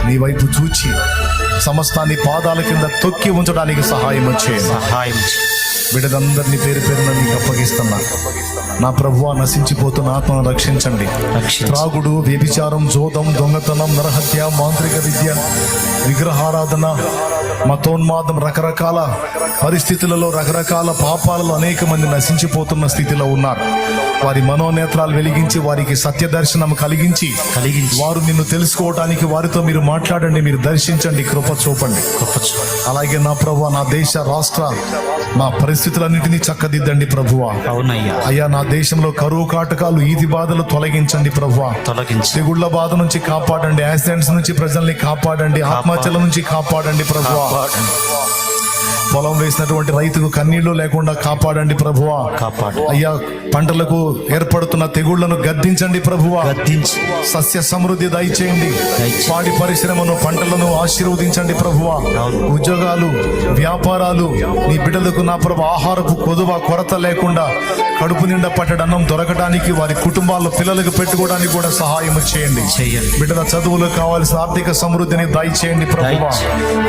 నీ వైపు చూచి సమస్తాన్ని పాదాల కింద తొక్కి ఉంచడానికి సహాయం చేయండి. బిడ్డలందరినీ పేరు పేరున నీకు అప్పగిస్తున్నా. నా ప్రభువా, నశించిపోతున్న ఆత్మను రక్షించండి. త్రాగుడు, వ్యభిచారం, జోదం, దొంగతనం, నరహత్య, మాంత్రిక విద్య, విగ్రహారాధన, మతోన్మాదం, రకరకాల పరిస్థితులలో రకరకాల పాపాలలో అనేక మంది నశించిపోతున్న స్థితిలో ఉన్నారు. వారి మనోనేత్రాలు వెలిగించి వారికి సత్య దర్శనం కలిగించి వారు నిన్ను తెలుసుకోవడానికి వారితో మీరు మాట్లాడండి, మీరు దర్శించండి, కృప చూపండి. అలాగే నా ప్రభువా, నా దేశ రాష్ట్ర నా పరిస్థితులన్నింటినీ చక్కదిద్దండి ప్రభువా. అవునయ్యా. అయ్యా, నా దేశంలో కరువు కాటకాలు, ఈది బాధలు తొలగించండి ప్రభువా. తెగుళ్ల బాధ నుంచి కాపాడండి, యాక్సిడెంట్స్ నుంచి ప్రజల్ని కాపాడండి, ఆత్మహత్యల నుంచి కాపాడండి ప్రభువా. పొలం వేసినటువంటి రైతుకు కన్నీళ్లు లేకుండా కాపాడండి ప్రభువా. అయ్యా, పంటలకు ఏర్పడుతున్న తెగుళ్లను గద్దించండి ప్రభువా. సస్య సమృద్ధి దయచేయండి. పాడి పరిశ్రమను, పంటలను ఆశీర్వదించండి ప్రభువా. ఉద్యోగాలు, వ్యాపారాలు, నీ బిడ్డలకు నా ప్రభు ఆహారపు కొరత లేకుండా కడుపు నిండా పట్టడి అన్నం దొరకడానికి, వారి కుటుంబాల్లో పిల్లలకు పెట్టుకోవడానికి కూడా సహాయం చేయండి. బిడ్డల చదువులు కావాల్సిన ఆర్థిక సమృద్ధిని దయచేయండి ప్రభువా.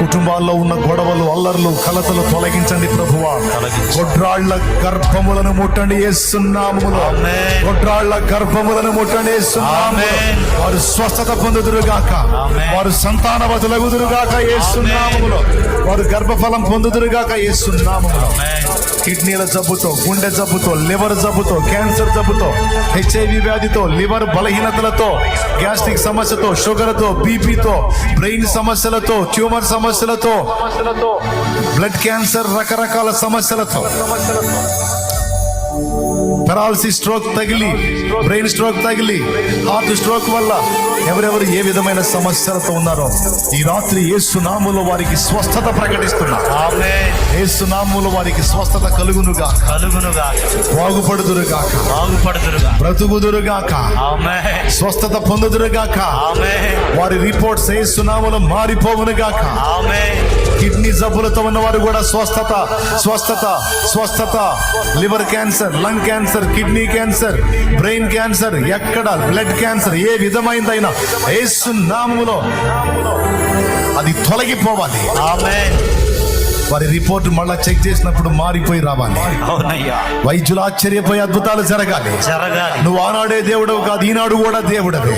కుటుంబాల్లో ఉన్న గొడవలు, అల్లర్లు, కలతలు తొలగించండి ప్రభువా. గొడ్రాళ్ల గర్భములను ముట్టండి యేసునామములో. గొడ్రాళ్ల గర్భములను ముట్టండి యేసునామములో. వారు స్వస్థత పొందుదురుగాక, వారు సంతానవతులగుదురుగాక యేసునామములో. వారు గర్భఫలం పొందుదురుగాక యేసునామములో. కిడ్నీల జబ్బుతో, గుండె జబ్బుతో, లివర్ జబ్బుతో, క్యాన్సర్ జబ్బుతో, HIV వ్యాధితో, లివర్ బలహీనతలతో, గ్యాస్ట్రిక్ సమస్యతో, షుగర్తో, బీపీతో, బ్రెయిన్ సమస్యలతో, ట్యూమర్ సమస్యలతో, బ్లడ్ క్యాన్సర్, రకరకాల సమస్యలతో, పెరాలసిస్, స్ట్రోక్ తగిలి, బ్రెయిన్ స్ట్రోక్ తగిలి, హార్ట్ స్ట్రోక్ వల్ల ఎవరెవరు ఏ విధమైన సమస్యలతో ఉన్నారో ఈ రాత్రి యేసు నామములో వారికి స్వస్థత ప్రకటిస్తున్నా. యేసు నామములో వారికి స్వస్థత కలుగునుగా, బాగుపడుదురుగాక, బ్రతుకుదురుగాక, స్వస్థత పొందుదురుగాక. వారి రిపోర్ట్స్ యేసు నామములో మారిపోవునుగాక. కిడ్నీ జబ్బులతో ఉన్న వారు కూడా స్వస్థత, స్వస్థత, స్వస్థత. Liver cancer, lung cancer, kidney cancer, brain cancer, ఎక్కడ బ్లడ్ క్యాన్సర్, ఏ విధమైనదైనా యేసు నామములో అది తొలగిపోవాలి. ఆమేన్. వారి రిపోర్ట్ మళ్ళా చెక్ చేసినప్పుడు మారిపోయి రావాలి. వైద్యులు ఆశ్చర్యపోయి అద్భుతాలు జరగాలి. నువ్వు ఆనాడే దేవుడవు కాదు, ఈనాడు కూడా దేవుడవే.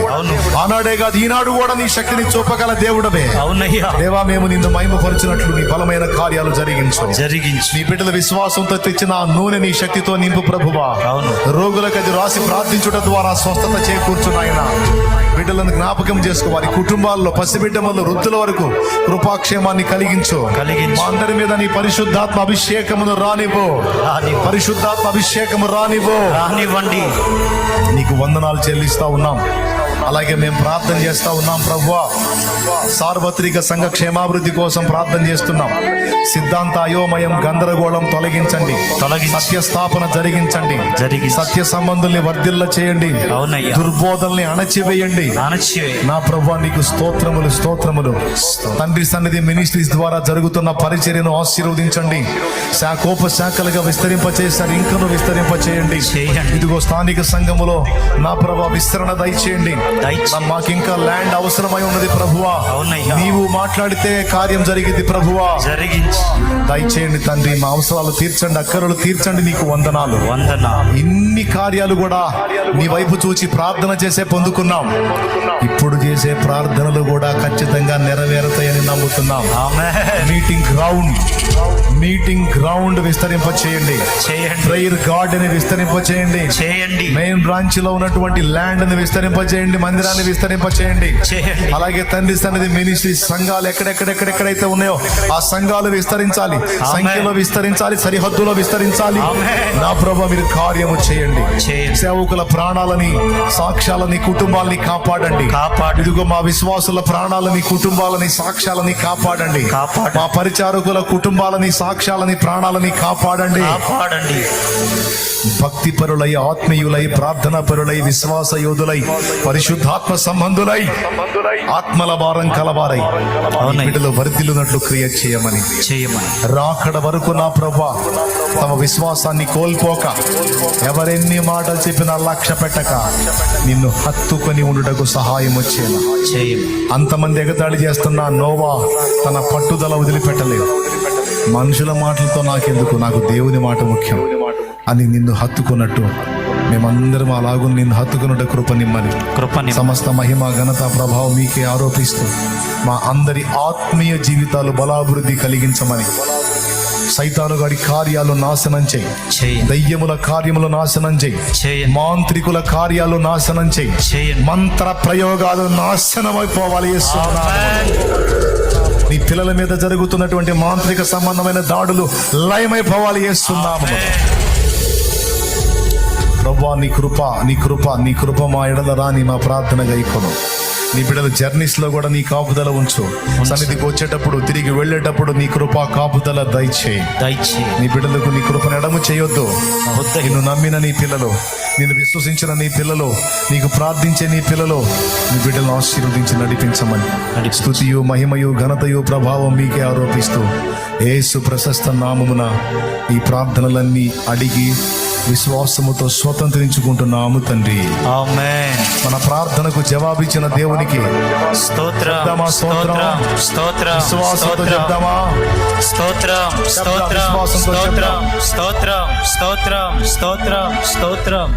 ఆనాడే కాదు, ఈనాడు కూడా నీ శక్తిని చూపగల దేవుడవే. దేవా, మేము నిన్ను మహిమపరచినట్లు నీ బలమైన కార్యాలు జరిగించు. నీ బిడ్డల విశ్వాసంతో తెచ్చిన ఆ నూనె నీ శక్తితో నింపు ప్రభువా. రోగులకు అది రాసి ప్రార్థించుట ద్వారా స్వస్థత చేకూర్చున్నాయన. బిడ్డలను జ్ఞాపకం చేసుకో. వారి కుటుంబాల్లో పసిబిడ్డ మొదలు వృద్ధుల వరకు కృపాక్షేమాన్ని కలిగించు. మా అందరి మీద నీ పరిశుద్ధాత్మ అభిషేకమును రానివ్వు. పరిశుద్ధాత్మ అభిషేకము రానివ్వండి. నీకు వందనాలు చెల్లిస్తా ఉన్నాం. అలాగే మేము ప్రార్థన చేస్తా ఉన్నాం ప్రభువా. సార్వత్రిక సంఘ క్షేమాభివృద్ధి కోసం ప్రార్థన చేస్తున్నాం. సిద్ధాంత అయోమయం, గందరగోళం తొలగించండి. సత్య స్థాపన జరిగించండి. సత్య సంబంధుల్ని వర్ధిల్ల చేయండి. దుర్బోధల్ని అణచివేయండి. నా ప్రభువా, నీకు స్తోత్రములు, స్తోత్రములు. తండ్రి సన్నిధి మినిస్ట్రీస్ ద్వారా జరుగుతున్న పరిచర్యను ఆశీర్వదించండి. శాఖోపశాఖలుగా విస్తరింపచేశారు, ఇంకను విస్తరింపచేయండి. ఇదిగో స్థానిక సంఘములో నా ప్రభువా విస్తరణ దయచేయండి. మాకు ఇంకా ల్యాండ్ అవసరమై ఉన్నది ప్రభువా. నీవు మాట్లాడితే కార్యం జరిగింది ప్రభువా. దయచేయండి తండ్రి. మా అవసరాలు తీర్చండి, అక్కరలు తీర్చండి. నీకు వందనాలు. ఇన్ని కార్యాలు కూడా నీ వైపు చూచి ప్రార్థన చేసే పొందుకున్నాం. ఇప్పుడు చేసే ప్రార్థనలు కూడా ఖచ్చితంగా నెరవేరుతాయని నమ్ముతున్నాం. మీటింగ్ గ్రౌండ్ విస్తరింప చేయండి. ప్రేయర్ గార్డెన్ విస్తరింప చేయండి. మెయిన్ బ్రాంచ్ లో ఉన్నటువంటి ల్యాండ్ ని విస్తరింప చేయండి. మందిరాన్ని విస్తరింప చేయండి. అలాగే తండ్రి సన్నిధి మినిస్ట్రీ సంఘాలు ఎక్కడెక్కడైతే ఉన్నాయో ఆ సంఘాలు విస్తరించాలి, సంఖ్యలో విస్తరించాలి, సరిహద్దులో విస్తరించాలి. నా ప్రభువా, మీరు కార్యము చేయండి. సేవకుల ప్రాణాలని, సాక్ష్యాలని, కుటుంబాలని కాపాడండి. ఇదిగో మా విశ్వాసుల ప్రాణాలని, కుటుంబాలని, సాక్ష్యాలని కాపాడండి. మా పరిచారకుల కుటుంబాలని, సాక్ష్యాలని, ప్రాణాలని కాపాడండి. భక్తి పరులై, ఆత్మీయులై, ప్రార్థనా పరులై, విశ్వాస యోధులై, పరిశుద్ధాత్మ సంబంధులై, ఆత్మల భారం కలవారై బిడ్డలు వర్ధిల్లునట్లు క్రియ చేయమని రాకడ వరకు నా ప్రభువా తమ విశ్వాసాన్ని కోల్పోక, ఎవరెన్ని మాటలు చెప్పినా లక్ష్య పెట్టక నిన్ను హత్తుకొని ఉండుటకు సహాయం వచ్చేలా. అంతమంది ఎగతాళి చేస్తున్నా నోవా తన పట్టుదల వదిలిపెట్టలేదు. మనుషుల మాటలతో నాకెందుకు, నాకు దేవుని మాట ముఖ్యం అని నిన్ను హత్తుకున్నట్టు మేమందరం అలాగూ నిన్ను హత్తుకున్నట్టు కృపనిమ్మని సమస్త మహిమ ఘనత ప్రభావం మీకే ఆరోపిస్తూ మా అందరి ఆత్మీయ జీవితాలు బలాభివృద్ధి కలిగించమని, సైతాను గారి కార్యాలు నాశనం చేయి, దయ్యముల కార్యములు నాశనం చేయి, మాంత్రికుల కార్యాలు నాశనం చేయి, మంత్ర ప్రయోగాలు నాశనమైపోవాలి యేసునామములో. నీ పిల్లల మీద జరుగుతున్నటువంటి మాంత్రిక సంబంధమైన దాడులు లయమైపోవాలి యేసునామములో. ప్రభువా నీ కృప మా ఎడల రాని మా ప్రార్థన గైకొను. నీ బిడ్డల జర్నీస్ లో కూడా నీ కాపుదల ఉంచు. సన్నిధికి వచ్చేటప్పుడు తిరిగి వెళ్ళేటప్పుడు నీ కృప కాపుదల దయచేయి. నీ బిడ్డలకు నీ కృపను ఎడము చేయొద్దు. నిన్ను నమ్మిన నీ పిల్లలు, నిన్ను విశ్వసించిన నీ పిల్లలు, నీకు ప్రార్థించే నీ పిల్లలు, నీ బిడ్డలను ఆశీర్వదించి నడిపించమని స్తుతియు మహిమయు ఘనతయు ప్రభావం మీకే ఆరోపిస్తూ యేసు ప్రశస్త నామమున ఈ ప్రార్థనలన్నీ అడిగి విశ్వాసముతో స్వతంత్రించుకుంటున్నాము తండ్రి. ఆమేన్. మన ప్రార్థనకు జవాబిచ్చిన దేవునికి స్తోత్రం, స్తోత్రం, స్తోత్రం, విశ్వాసంతో చెప్దామా? స్తోత్రం, స్తోత్రం, స్తోత్రం, స్తోత్రం, స్తోత్రం, స్తోత్రం, స్తోత్రం, స్తోత్రం.